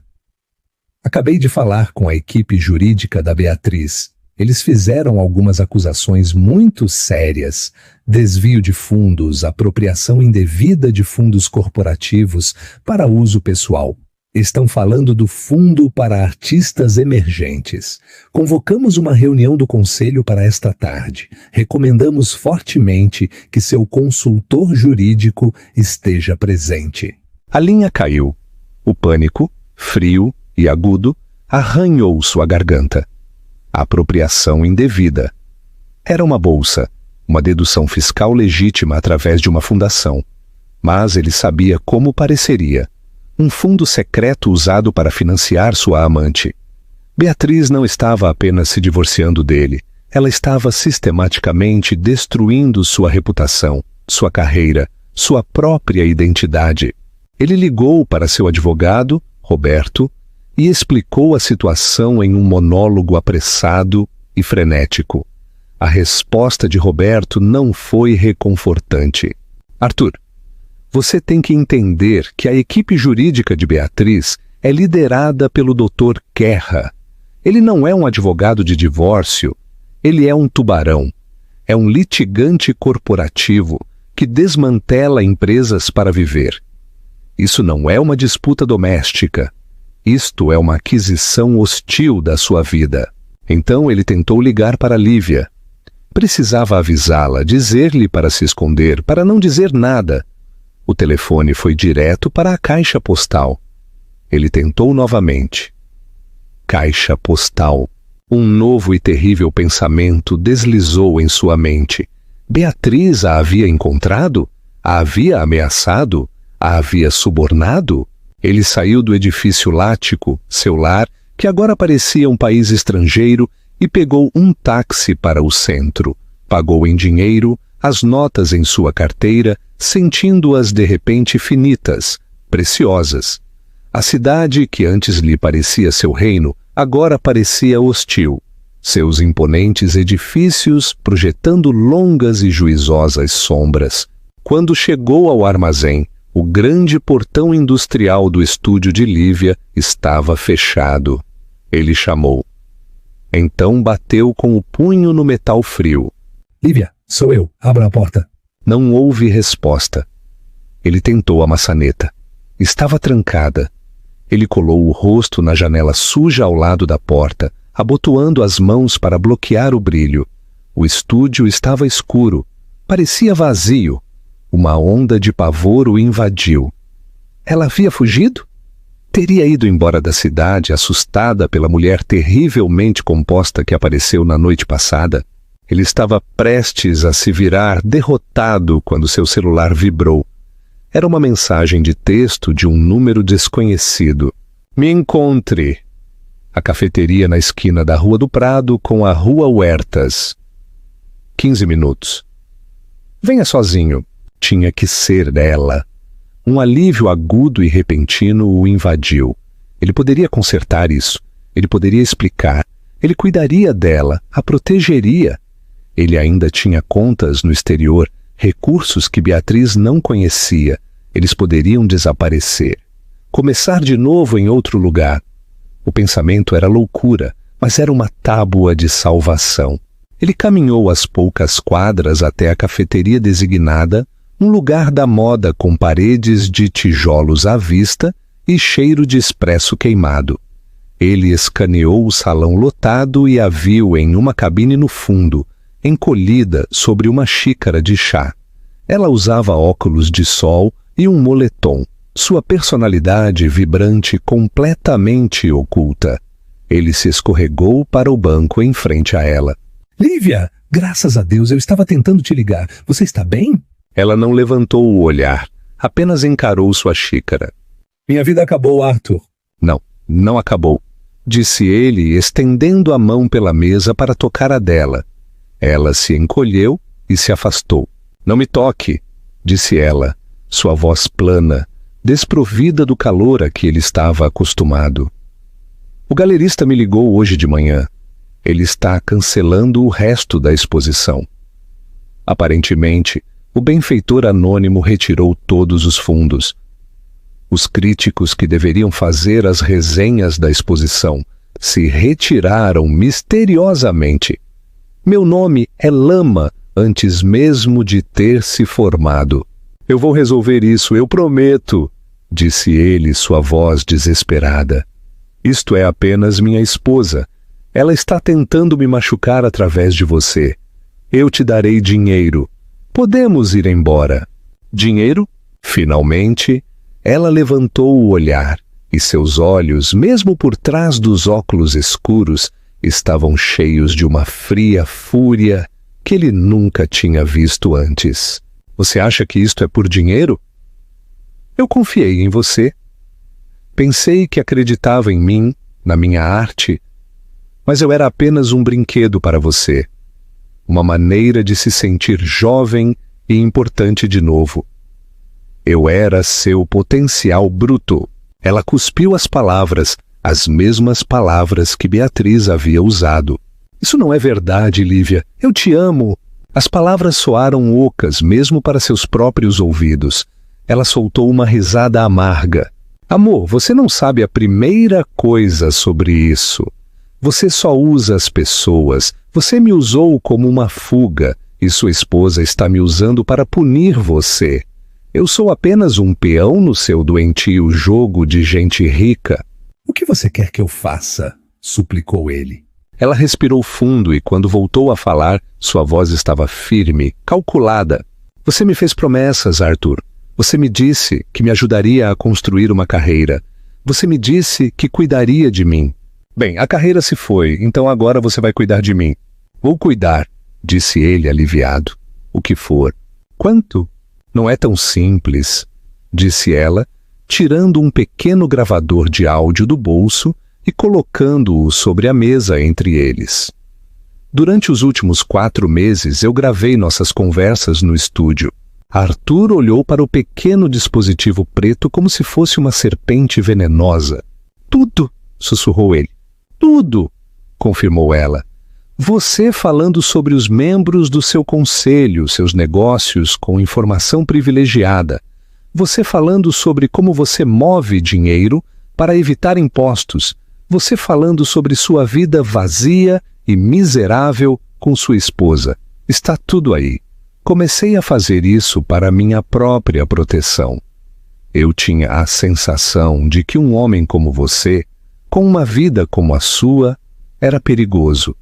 Acabei de falar com a equipe jurídica da Beatriz. Eles fizeram algumas acusações muito sérias: desvio de fundos, apropriação indevida de fundos corporativos para uso pessoal. Estão falando do Fundo para Artistas Emergentes. Convocamos uma reunião do Conselho para esta tarde. Recomendamos fortemente que seu consultor jurídico esteja presente. A linha caiu. O pânico, frio e agudo, arranhou sua garganta. A apropriação indevida. Era uma bolsa, uma dedução fiscal legítima através de uma fundação. Mas ele sabia como pareceria. Um fundo secreto usado para financiar sua amante. Beatriz não estava apenas se divorciando dele, ela estava sistematicamente destruindo sua reputação, sua carreira, sua própria identidade. Ele ligou para seu advogado, Roberto, e explicou a situação em um monólogo apressado e frenético. A resposta de Roberto não foi reconfortante. Arthur, você tem que entender que a equipe jurídica de Beatriz é liderada pelo Dr. Guerra. Ele não é um advogado de divórcio, ele é um tubarão. É um litigante corporativo que desmantela empresas para viver. Isso não é uma disputa doméstica. Isto é uma aquisição hostil da sua vida. Então ele tentou ligar para Lívia. Precisava avisá-la, dizer-lhe para se esconder, para não dizer nada. O telefone foi direto para a caixa postal. Ele tentou novamente. Caixa postal. Um novo e terrível pensamento deslizou em sua mente. Beatriz a havia encontrado? A havia ameaçado? A havia subornado? Ele saiu do edifício lático, seu lar, que agora parecia um país estrangeiro, e pegou um táxi para o centro. Pagou em dinheiro, as notas em sua carteira, sentindo-as de repente finitas, preciosas. A cidade que antes lhe parecia seu reino, agora parecia hostil. Seus imponentes edifícios projetando longas e juizosas sombras. Quando chegou ao armazém, o grande portão industrial do estúdio de Lívia estava fechado. Ele chamou. Então bateu com o punho no metal frio. Lívia, sou eu. Abra a porta. Não houve resposta. Ele tentou a maçaneta. Estava trancada. Ele colou o rosto na janela suja ao lado da porta, abotoando as mãos para bloquear o brilho. O estúdio estava escuro. Parecia vazio. Uma onda de pavor o invadiu. Ela havia fugido? Teria ido embora da cidade, assustada pela mulher terrivelmente composta que apareceu na noite passada? Ele estava prestes a se virar derrotado quando seu celular vibrou. Era uma mensagem de texto de um número desconhecido. Me encontre. A cafeteria na esquina da Rua do Prado com a Rua Huertas. 15 minutos. Venha sozinho. Tinha que ser ela. Um alívio agudo e repentino o invadiu. Ele poderia consertar isso. Ele poderia explicar. Ele cuidaria dela, a protegeria. Ele ainda tinha contas no exterior, recursos que Beatriz não conhecia. Eles poderiam desaparecer. Começar de novo em outro lugar. O pensamento era loucura, mas era uma tábua de salvação. Ele caminhou as poucas quadras até a cafeteria designada, um lugar da moda com paredes de tijolos à vista e cheiro de expresso queimado. Ele escaneou o salão lotado e a viu em uma cabine no fundo, encolhida sobre uma xícara de chá. Ela usava óculos de sol e um moletom, sua personalidade vibrante completamente oculta. Ele se escorregou para o banco em frente a ela. Lívia, graças a Deus, eu estava tentando te ligar. Você está bem? Ela não levantou o olhar, apenas encarou sua xícara. Minha vida acabou, Arthur. Não acabou, disse ele, estendendo a mão pela mesa para tocar a dela. Ela se encolheu e se afastou. Não me toque, disse ela, sua voz plana, desprovida do calor a que ele estava acostumado. O galerista me ligou hoje de manhã. Ele está cancelando o resto da exposição. Aparentemente, o benfeitor anônimo retirou todos os fundos. Os críticos que deveriam fazer as resenhas da exposição se retiraram misteriosamente. Meu nome é Lama antes mesmo de ter se formado. Eu vou resolver isso, eu prometo, disse ele, sua voz desesperada. Isto é apenas minha esposa. Ela está tentando me machucar através de você. Eu te darei dinheiro. Podemos ir embora. Dinheiro? Finalmente, ela levantou o olhar e seus olhos, mesmo por trás dos óculos escuros, estavam cheios de uma fria fúria que ele nunca tinha visto antes. Você acha que isto é por dinheiro? Eu confiei em você. Pensei que acreditava em mim, na minha arte, mas eu era apenas um brinquedo para você. Uma maneira de se sentir jovem e importante de novo. Eu era seu potencial bruto. Ela cuspiu as palavras, as mesmas palavras que Beatriz havia usado. Isso não é verdade, Lívia. Eu te amo. As palavras soaram ocas, mesmo para seus próprios ouvidos. Ela soltou uma risada amarga. Amor, você não sabe a primeira coisa sobre isso. Você só usa as pessoas. Você me usou como uma fuga, e sua esposa está me usando para punir você. Eu sou apenas um peão no seu doentio jogo de gente rica. O que você quer que eu faça? Suplicou ele. Ela respirou fundo e, quando voltou a falar, sua voz estava firme, calculada. Você me fez promessas, Arthur. Você me disse que me ajudaria a construir uma carreira. Você me disse que cuidaria de mim. Bem, a carreira se foi, então agora você vai cuidar de mim. Vou cuidar, disse ele aliviado. O que for. Quanto? Não é tão simples, disse ela, tirando um pequeno gravador de áudio do bolso e colocando-o sobre a mesa entre eles. Durante os últimos 4 meses eu gravei nossas conversas no estúdio. Arthur olhou para o pequeno dispositivo preto como se fosse uma serpente venenosa. Tudo, sussurrou ele. Tudo, confirmou ela. Você falando sobre os membros do seu conselho, seus negócios com informação privilegiada. Você falando sobre como você move dinheiro para evitar impostos. Você falando sobre sua vida vazia e miserável com sua esposa. Está tudo aí. Comecei a fazer isso para minha própria proteção. Eu tinha a sensação de que um homem como você, com uma vida como a sua, era perigoso.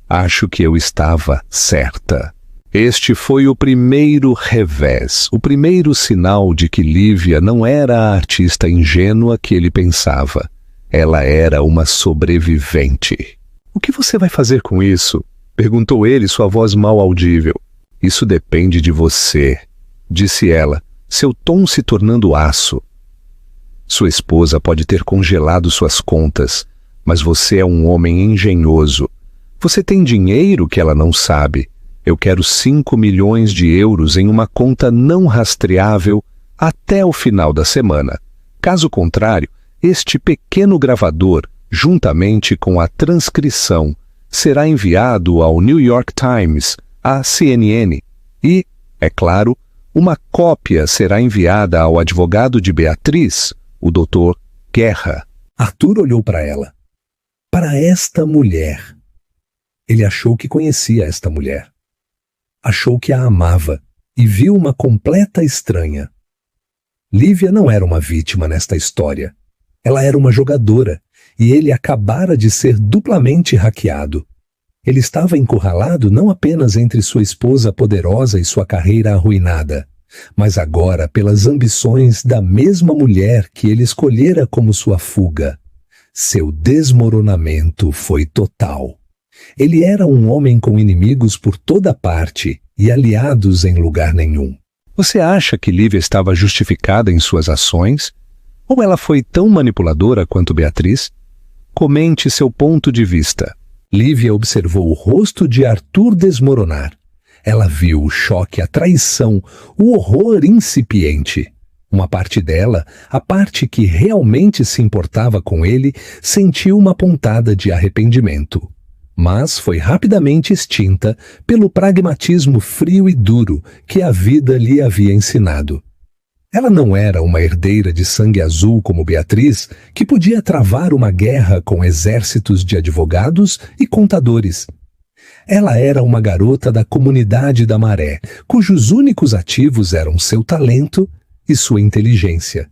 Acho que eu estava certa. Este foi o primeiro revés, o primeiro sinal de que Lívia não era a artista ingênua que ele pensava. Ela era uma sobrevivente. O que você vai fazer com isso? Perguntou ele, sua voz mal audível. Isso depende de você, disse ela, seu tom se tornando aço. Sua esposa pode ter congelado suas contas, mas você é um homem engenhoso. Você tem dinheiro que ela não sabe. Eu quero 5 milhões de euros em uma conta não rastreável até o final da semana. Caso contrário, este pequeno gravador, juntamente com a transcrição, será enviado ao New York Times, à CNN e, é claro, uma cópia será enviada ao advogado de Beatriz, o Dr. Guerra. Arthur olhou para ela. para esta mulher. Ele achou que conhecia esta mulher. Achou que a amava e viu uma completa estranha. Lívia não era uma vítima nesta história. Ela era uma jogadora e ele acabara de ser duplamente hackeado. Ele estava encurralado não apenas entre sua esposa poderosa e sua carreira arruinada, mas agora pelas ambições da mesma mulher que ele escolhera como sua fuga. Seu desmoronamento foi total. Ele era um homem com inimigos por toda parte e aliados em lugar nenhum. Você acha que Lívia estava justificada em suas ações? Ou ela foi tão manipuladora quanto Beatriz? Comente seu ponto de vista. Lívia observou o rosto de Arthur desmoronar. Ela viu o choque, a traição, o horror incipiente. Uma parte dela, a parte que realmente se importava com ele, sentiu uma pontada de arrependimento. Mas foi rapidamente extinta pelo pragmatismo frio e duro que a vida lhe havia ensinado. Ela não era uma herdeira de sangue azul como Beatriz, que podia travar uma guerra com exércitos de advogados e contadores. Ela era uma garota da comunidade da Maré, cujos únicos ativos eram seu talento e sua inteligência.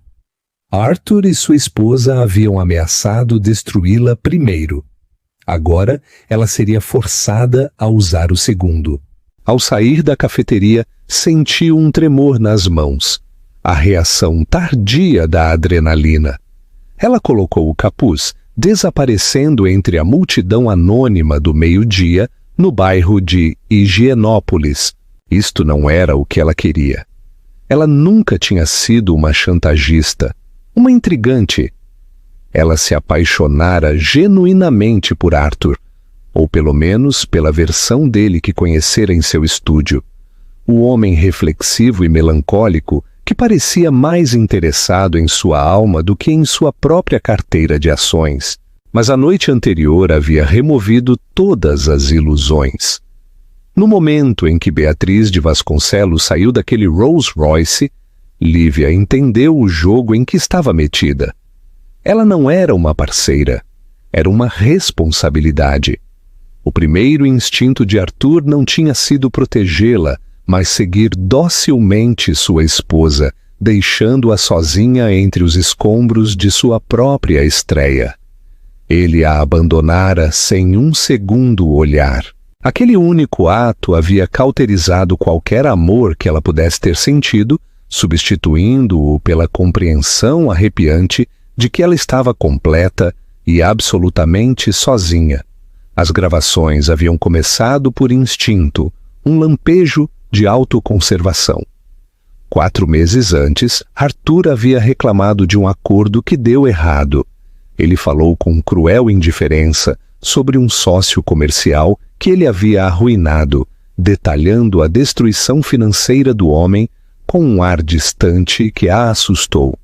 Arthur e sua esposa haviam ameaçado destruí-la primeiro. Agora, ela seria forçada a usar o segundo. Ao sair da cafeteria, sentiu um tremor nas mãos. A reação tardia da adrenalina. Ela colocou o capuz, desaparecendo entre a multidão anônima do meio-dia no bairro de Higienópolis. Isto não era o que ela queria. Ela nunca tinha sido uma chantagista, uma intrigante. Ela se apaixonara genuinamente por Arthur, ou pelo menos pela versão dele que conhecera em seu estúdio. O homem reflexivo e melancólico que parecia mais interessado em sua alma do que em sua própria carteira de ações. Mas a noite anterior havia removido todas as ilusões. No momento em que Beatriz de Vasconcelos saiu daquele Rolls Royce, Lívia entendeu o jogo em que estava metida. Ela não era uma parceira, era uma responsabilidade. O primeiro instinto de Arthur não tinha sido protegê-la, mas seguir docilmente sua esposa, deixando-a sozinha entre os escombros de sua própria estreia. Ele a abandonara sem um segundo olhar. Aquele único ato havia cauterizado qualquer amor que ela pudesse ter sentido, substituindo-o pela compreensão arrepiante de que ela estava completa e absolutamente sozinha. As gravações haviam começado por instinto, um lampejo de autoconservação. 4 meses antes, Arthur havia reclamado de um acordo que deu errado. Ele falou com cruel indiferença sobre um sócio comercial que ele havia arruinado, detalhando a destruição financeira do homem com um ar distante que a assustou.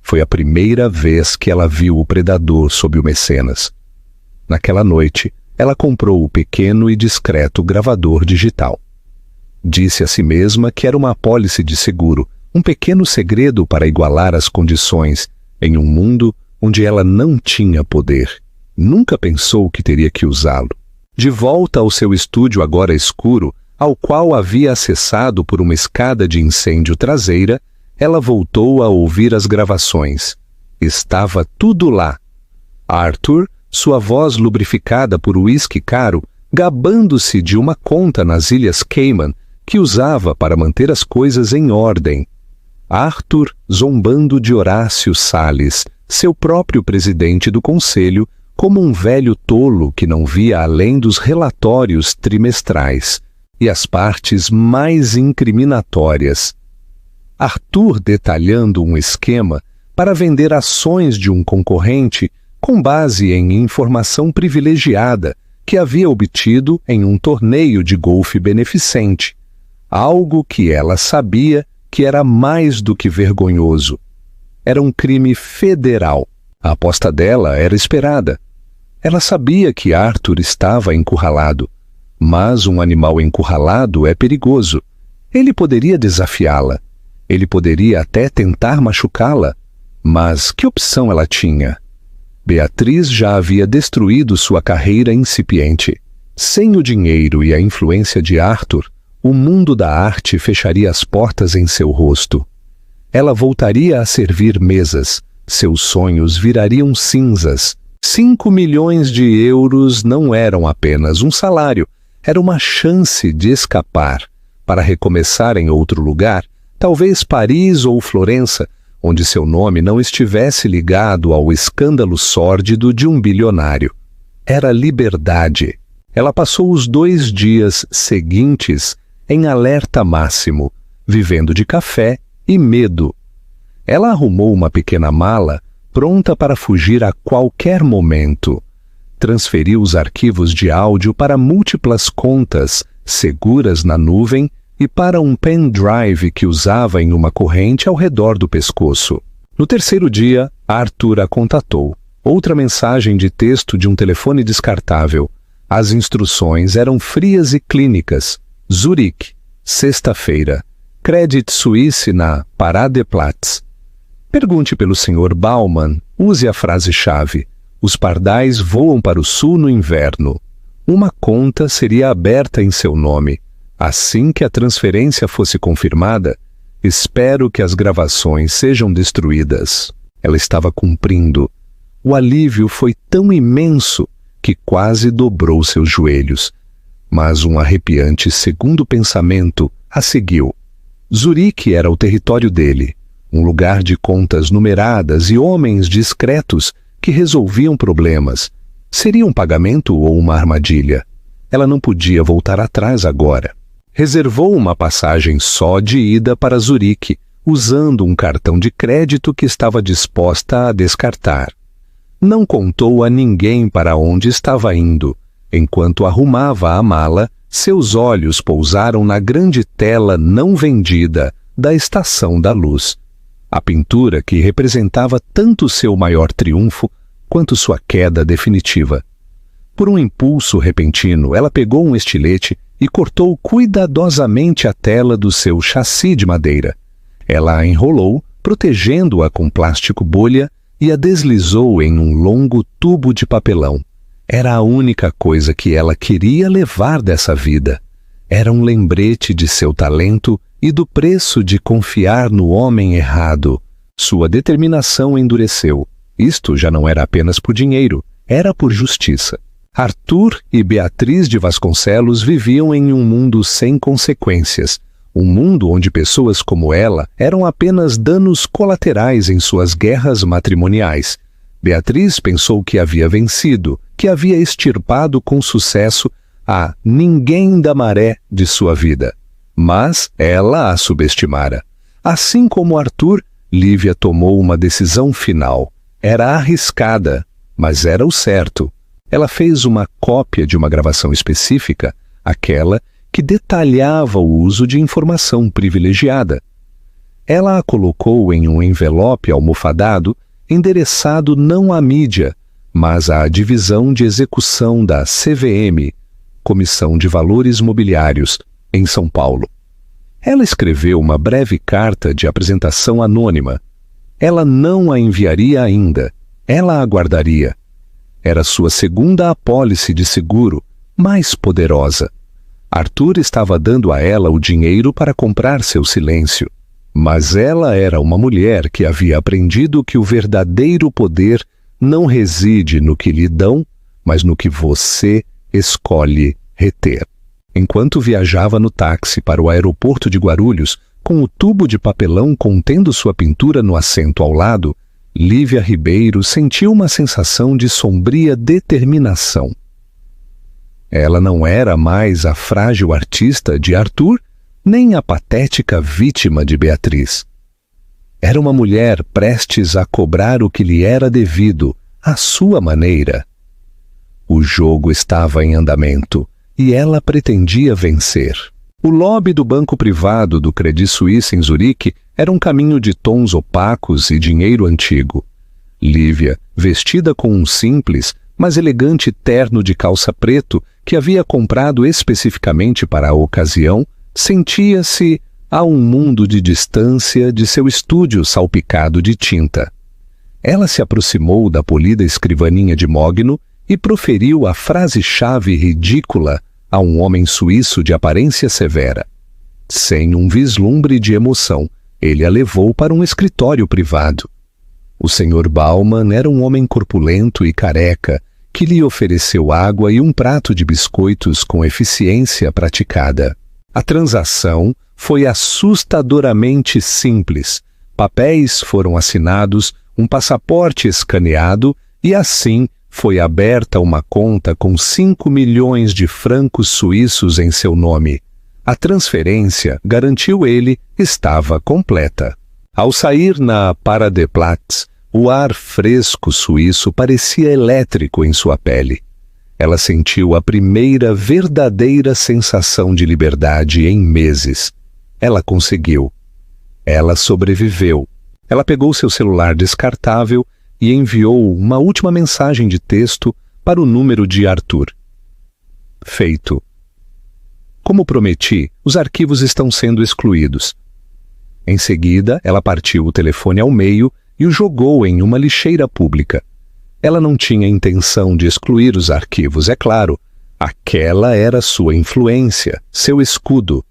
Foi a primeira vez que ela viu o predador sob o mecenas. Naquela noite, ela comprou o pequeno e discreto gravador digital. Disse a si mesma que era uma apólice de seguro, um pequeno segredo para igualar as condições, em um mundo onde ela não tinha poder. Nunca pensou que teria que usá-lo. De volta ao seu estúdio agora escuro, ao qual havia acessado por uma escada de incêndio traseira, ela voltou a ouvir as gravações. Estava tudo lá. Arthur, sua voz lubrificada por uísque caro, gabando-se de uma conta nas Ilhas Cayman, que usava para manter as coisas em ordem. Arthur zombando de Horácio Salles, seu próprio presidente do conselho, como um velho tolo que não via além dos relatórios trimestrais e as partes mais incriminatórias. Arthur detalhando um esquema para vender ações de um concorrente com base em informação privilegiada que havia obtido em um torneio de golfe beneficente, algo que ela sabia que era mais do que vergonhoso. Era um crime federal. A aposta dela era esperada. Ela sabia que Arthur estava encurralado, mas um animal encurralado é perigoso. Ele poderia desafiá-la. Ele poderia até tentar machucá-la. Mas que opção ela tinha? Beatriz já havia destruído sua carreira incipiente. Sem o dinheiro e a influência de Arthur, o mundo da arte fecharia as portas em seu rosto. Ela voltaria a servir mesas, seus sonhos virariam cinzas. 5 milhões de euros não eram apenas um salário, era uma chance de escapar, para recomeçar em outro lugar, talvez Paris ou Florença, onde seu nome não estivesse ligado ao escândalo sórdido de um bilionário. Era liberdade. Ela passou os 2 dias seguintes em alerta máximo, vivendo de café e medo. Ela arrumou uma pequena mala, pronta para fugir a qualquer momento. Transferiu os arquivos de áudio para múltiplas contas, seguras na nuvem, e para um pendrive que usava em uma corrente ao redor do pescoço. No 3º dia, Arthur a contatou. Outra mensagem de texto de um telefone descartável. As instruções eram frias e clínicas. Zurique, sexta-feira. Credit Suisse na Paradeplatz. Pergunte pelo Sr. Baumann. Use a frase-chave. Os pardais voam para o sul no inverno. Uma conta seria aberta em seu nome. Assim que a transferência fosse confirmada, espero que as gravações sejam destruídas. Ela estava cumprindo. O alívio foi tão imenso que quase dobrou seus joelhos. Mas um arrepiante segundo pensamento a seguiu. Zurique era o território dele, um lugar de contas numeradas e homens discretos que resolviam problemas. Seria um pagamento ou uma armadilha? Ela não podia voltar atrás agora. Reservou uma passagem só de ida para Zurique, usando um cartão de crédito que estava disposta a descartar. Não contou a ninguém para onde estava indo. Enquanto arrumava a mala, seus olhos pousaram na grande tela não vendida da Estação da Luz. A pintura que representava tanto seu maior triunfo quanto sua queda definitiva. Por um impulso repentino, ela pegou um estilete e cortou cuidadosamente a tela do seu chassi de madeira. Ela a enrolou, protegendo-a com plástico bolha, e a deslizou em um longo tubo de papelão. Era a única coisa que ela queria levar dessa vida. Era um lembrete de seu talento e do preço de confiar no homem errado. Sua determinação endureceu. Isto já não era apenas por dinheiro, era por justiça. Arthur e Beatriz de Vasconcelos viviam em um mundo sem consequências, um mundo onde pessoas como ela eram apenas danos colaterais em suas guerras matrimoniais. Beatriz pensou que havia vencido, que havia extirpado com sucesso a ninguém da maré de sua vida. Mas ela a subestimara. Assim como Arthur, Lívia tomou uma decisão final. Era arriscada, mas era o certo. Ela fez uma cópia de uma gravação específica, aquela que detalhava o uso de informação privilegiada. Ela a colocou em um envelope almofadado, endereçado não à mídia, mas à divisão de execução da CVM, Comissão de Valores Mobiliários, em São Paulo. Ela escreveu uma breve carta de apresentação anônima. Ela não a enviaria ainda, ela a aguardaria. Era sua segunda apólice de seguro, mais poderosa. Arthur estava dando a ela o dinheiro para comprar seu silêncio. Mas ela era uma mulher que havia aprendido que o verdadeiro poder não reside no que lhe dão, mas no que você escolhe reter. Enquanto viajava no táxi para o aeroporto de Guarulhos, com o tubo de papelão contendo sua pintura no assento ao lado, Lívia Ribeiro sentiu uma sensação de sombria determinação. Ela não era mais a frágil artista de Arthur, nem a patética vítima de Beatriz. Era uma mulher prestes a cobrar o que lhe era devido, à sua maneira. O jogo estava em andamento, e ela pretendia vencer. O lobby do banco privado do Credit Suisse em Zurique era um caminho de tons opacos e dinheiro antigo. Lívia, vestida com um simples, mas elegante terno de calça preto que havia comprado especificamente para a ocasião, sentia-se a um mundo de distância de seu estúdio salpicado de tinta. Ela se aproximou da polida escrivaninha de mogno e proferiu a frase-chave ridícula a um homem suíço de aparência severa. Sem um vislumbre de emoção, ele a levou para um escritório privado. O Sr. Bauman era um homem corpulento e careca que lhe ofereceu água e um prato de biscoitos com eficiência praticada. A transação foi assustadoramente simples. Papéis foram assinados, um passaporte escaneado e assim foi aberta uma conta com 5 milhões de francos suíços em seu nome. A transferência, garantiu ele, estava completa. Ao sair na Paradeplatz, o ar fresco suíço parecia elétrico em sua pele. Ela sentiu a primeira verdadeira sensação de liberdade em meses. Ela conseguiu. Ela sobreviveu. Ela pegou seu celular descartável e enviou uma última mensagem de texto para o número de Arthur. Feito. Como prometi, os arquivos estão sendo excluídos. Em seguida, ela partiu o telefone ao meio e o jogou em uma lixeira pública. Ela não tinha intenção de excluir os arquivos, é claro. Aquela era sua influência, seu escudo.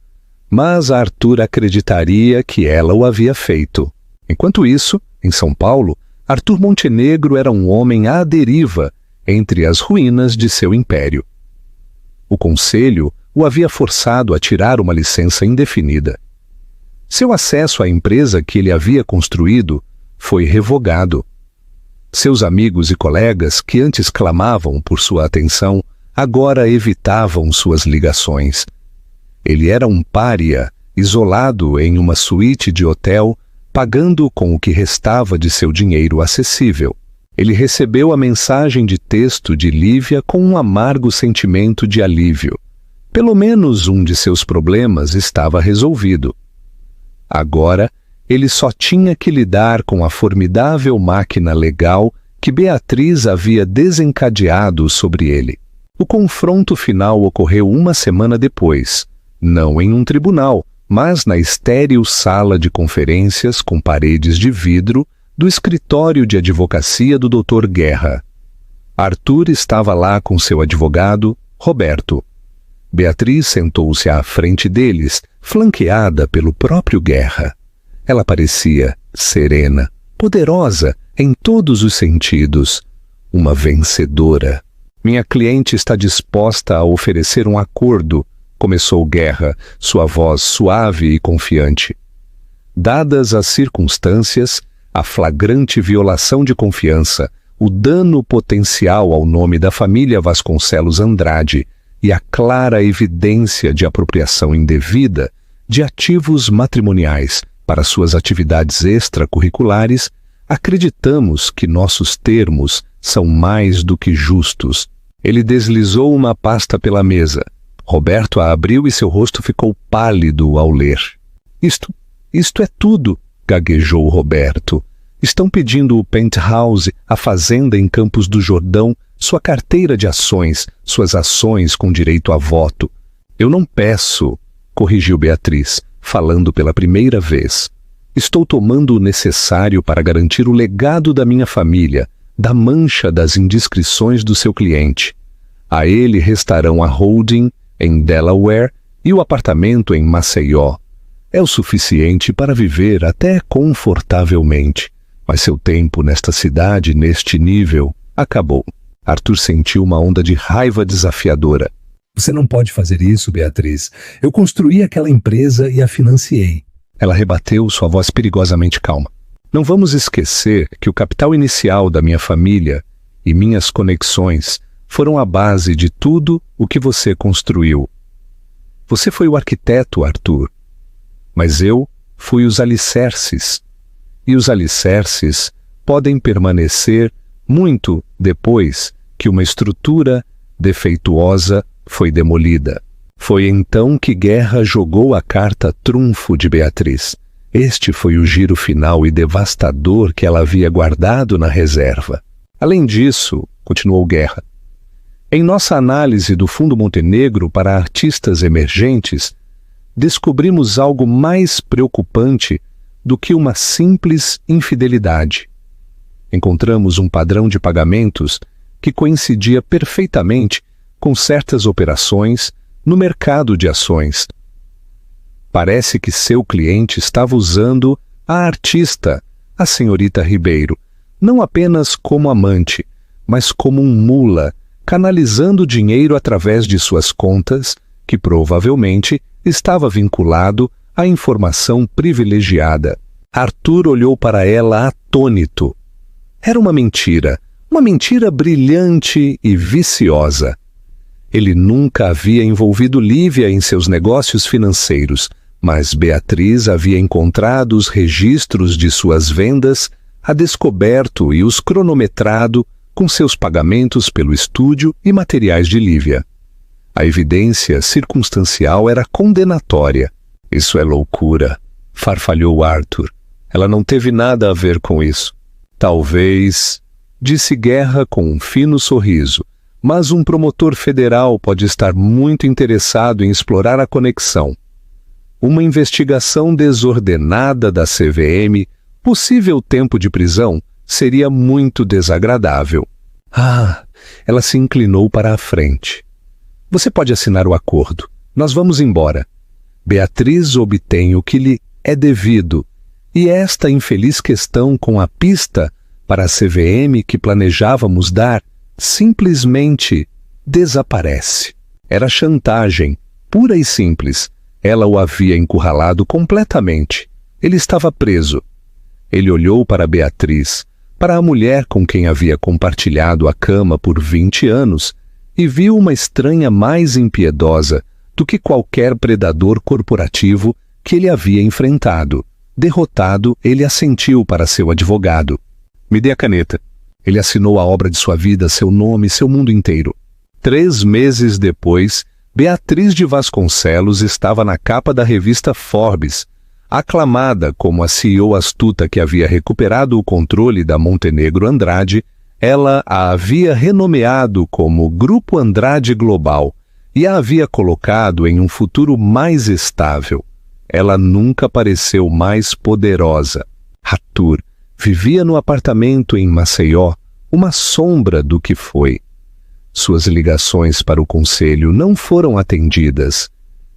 Mas Arthur acreditaria que ela o havia feito. Enquanto isso, em São Paulo, Arthur Montenegro era um homem à deriva entre as ruínas de seu império. O conselho o havia forçado a tirar uma licença indefinida. Seu acesso à empresa que ele havia construído foi revogado. Seus amigos e colegas, que antes clamavam por sua atenção, agora evitavam suas ligações. Ele era um pária, isolado em uma suíte de hotel, pagando com o que restava de seu dinheiro acessível. Ele recebeu a mensagem de texto de Lívia com um amargo sentimento de alívio. Pelo menos um de seus problemas estava resolvido. Agora, ele só tinha que lidar com a formidável máquina legal que Beatriz havia desencadeado sobre ele. O confronto final ocorreu uma semana depois, não em um tribunal, mas na estéril sala de conferências com paredes de vidro do escritório de advocacia do Dr. Guerra. Arthur estava lá com seu advogado, Roberto. Beatriz sentou-se à frente deles, flanqueada pelo próprio Guerra. Ela parecia serena, poderosa em todos os sentidos, uma vencedora. Minha cliente está disposta a oferecer um acordo, começou Guerra, sua voz suave e confiante. Dadas as circunstâncias, a flagrante violação de confiança, o dano potencial ao nome da família Vasconcelos Andrade e a clara evidência de apropriação indevida de ativos matrimoniais para suas atividades extracurriculares, acreditamos que nossos termos são mais do que justos. Ele deslizou uma pasta pela mesa. Roberto a abriu e seu rosto ficou pálido ao ler. Isto é tudo, gaguejou Roberto. Estão pedindo o penthouse, a fazenda em Campos do Jordão, sua carteira de ações, suas ações com direito a voto. Eu não peço, corrigiu Beatriz, falando pela primeira vez. Estou tomando o necessário para garantir o legado da minha família, da mancha das indiscrições do seu cliente. A ele restarão a holding em Delaware e o apartamento em Maceió. É o suficiente para viver até confortavelmente, mas seu tempo nesta cidade, neste nível, acabou. Arthur sentiu uma onda de raiva desafiadora. Você não pode fazer isso, Beatriz. Eu construí aquela empresa e a financiei. Ela rebateu, sua voz perigosamente calma. Não vamos esquecer que o capital inicial da minha família e minhas conexões foram a base de tudo o que você construiu. Você foi o arquiteto, Arthur, mas eu fui os alicerces. E os alicerces podem permanecer muito depois que uma estrutura defeituosa foi demolida. Foi então que Guerra jogou a carta trunfo de Beatriz. Este foi o giro final e devastador que ela havia guardado na reserva. Além disso, continuou Guerra, em nossa análise do Fundo Montenegro para artistas emergentes, descobrimos algo mais preocupante do que uma simples infidelidade. encontramos um padrão de pagamentos que coincidia perfeitamente com certas operações no mercado de ações. Parece que seu cliente estava usando a artista, a senhorita Ribeiro, não apenas como amante, mas como um mula, canalizando dinheiro através de suas contas, que provavelmente estava vinculado à informação privilegiada. Arthur olhou para ela atônito. Era uma mentira brilhante e viciosa. Ele nunca havia envolvido Lívia em seus negócios financeiros, mas Beatriz havia encontrado os registros de suas vendas, a descoberto e os cronometrado com seus pagamentos pelo estúdio e materiais de Lívia. A evidência circunstancial era condenatória. Isso é loucura, farfalhou Arthur. Ela não teve nada a ver com isso. Talvez, disse Guerra com um fino sorriso, mas um promotor federal pode estar muito interessado em explorar a conexão. Uma investigação desordenada da CVM, possível tempo de prisão, seria muito desagradável. Ela se inclinou para a frente. Você pode assinar o acordo. Nós vamos embora. Beatriz obtém o que lhe é devido, e esta infeliz questão com a pista para a CVM que planejávamos dar simplesmente desaparece. Era chantagem, pura e simples. Ela o havia encurralado completamente. Ele estava preso. Ele olhou para Beatriz, para a mulher com quem havia compartilhado a cama por 20 anos, e viu uma estranha mais impiedosa do que qualquer predador corporativo que ele havia enfrentado. Derrotado, ele assentiu para seu advogado. Me dê a caneta. Ele assinou a obra de sua vida, seu nome, seu mundo inteiro. 3 meses depois, Beatriz de Vasconcelos estava na capa da revista Forbes, aclamada como a CEO astuta que havia recuperado o controle da Montenegro Andrade. Ela a havia renomeado como Grupo Andrade Global e a havia colocado em um futuro mais estável. Ela nunca pareceu mais poderosa. Arthur vivia no apartamento em Maceió, uma sombra do que foi. Suas ligações para o conselho não foram atendidas.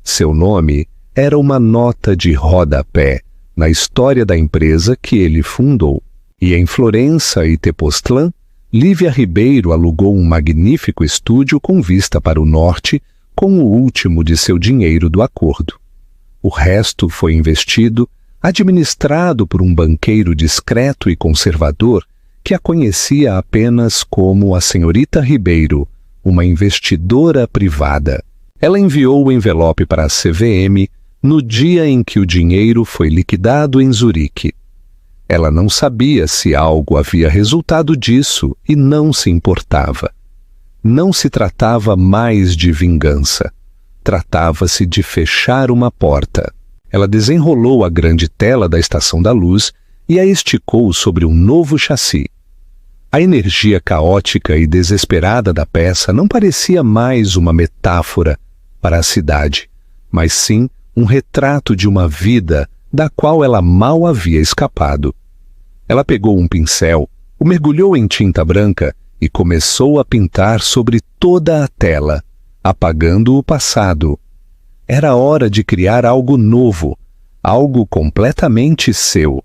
Seu nome era uma nota de rodapé na história da empresa que ele fundou. E em Florença e Tepoztlán, Lívia Ribeiro alugou um magnífico estúdio com vista para o norte, com o último de seu dinheiro do acordo. O resto foi investido, administrado por um banqueiro discreto e conservador que a conhecia apenas como a senhorita Ribeiro, uma investidora privada. Ela enviou o envelope para a CVM no dia em que o dinheiro foi liquidado em Zurique. Ela não sabia se algo havia resultado disso e não se importava. Não se tratava mais de vingança. Tratava-se de fechar uma porta. Ela desenrolou a grande tela da Estação da Luz e a esticou sobre um novo chassi. A energia caótica e desesperada da peça não parecia mais uma metáfora para a cidade, mas sim um retrato de uma vida da qual ela mal havia escapado. Ela pegou um pincel, o mergulhou em tinta branca e começou a pintar sobre toda a tela, apagando o passado. Era hora de criar algo novo, algo completamente seu.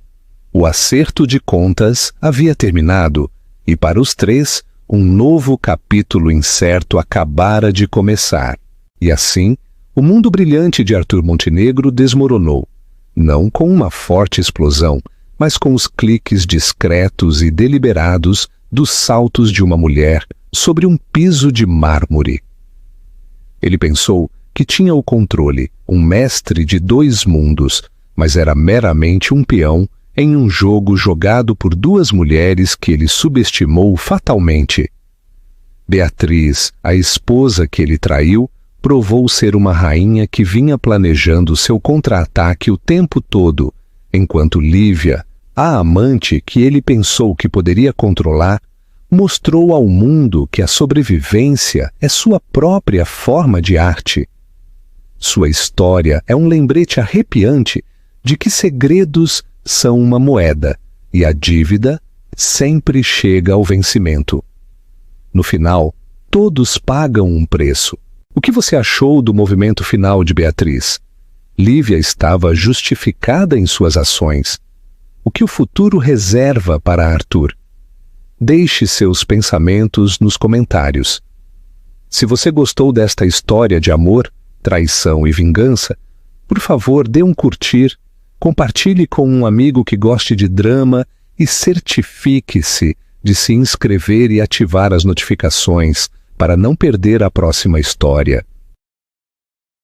O acerto de contas havia terminado e, para os 3, um novo capítulo incerto acabara de começar. E assim, o mundo brilhante de Arthur Montenegro desmoronou, não com uma forte explosão, mas com os cliques discretos e deliberados dos saltos de uma mulher sobre um piso de mármore. Ele pensou que tinha o controle, um mestre de 2 mundos, mas era meramente um peão em um jogo jogado por 2 mulheres que ele subestimou fatalmente. Beatriz, a esposa que ele traiu, provou ser uma rainha que vinha planejando seu contra-ataque o tempo todo, enquanto Lívia, a amante que ele pensou que poderia controlar, mostrou ao mundo que a sobrevivência é sua própria forma de arte. Sua história é um lembrete arrepiante de que segredos são uma moeda e a dívida sempre chega ao vencimento. No final, todos pagam um preço. O que você achou do movimento final de Beatriz? Lívia estava justificada em suas ações. O que o futuro reserva para Arthur? Deixe seus pensamentos nos comentários. Se você gostou desta história de amor, traição e vingança, por favor, dê um curtir, compartilhe com um amigo que goste de drama e certifique-se de se inscrever e ativar as notificações para não perder a próxima história.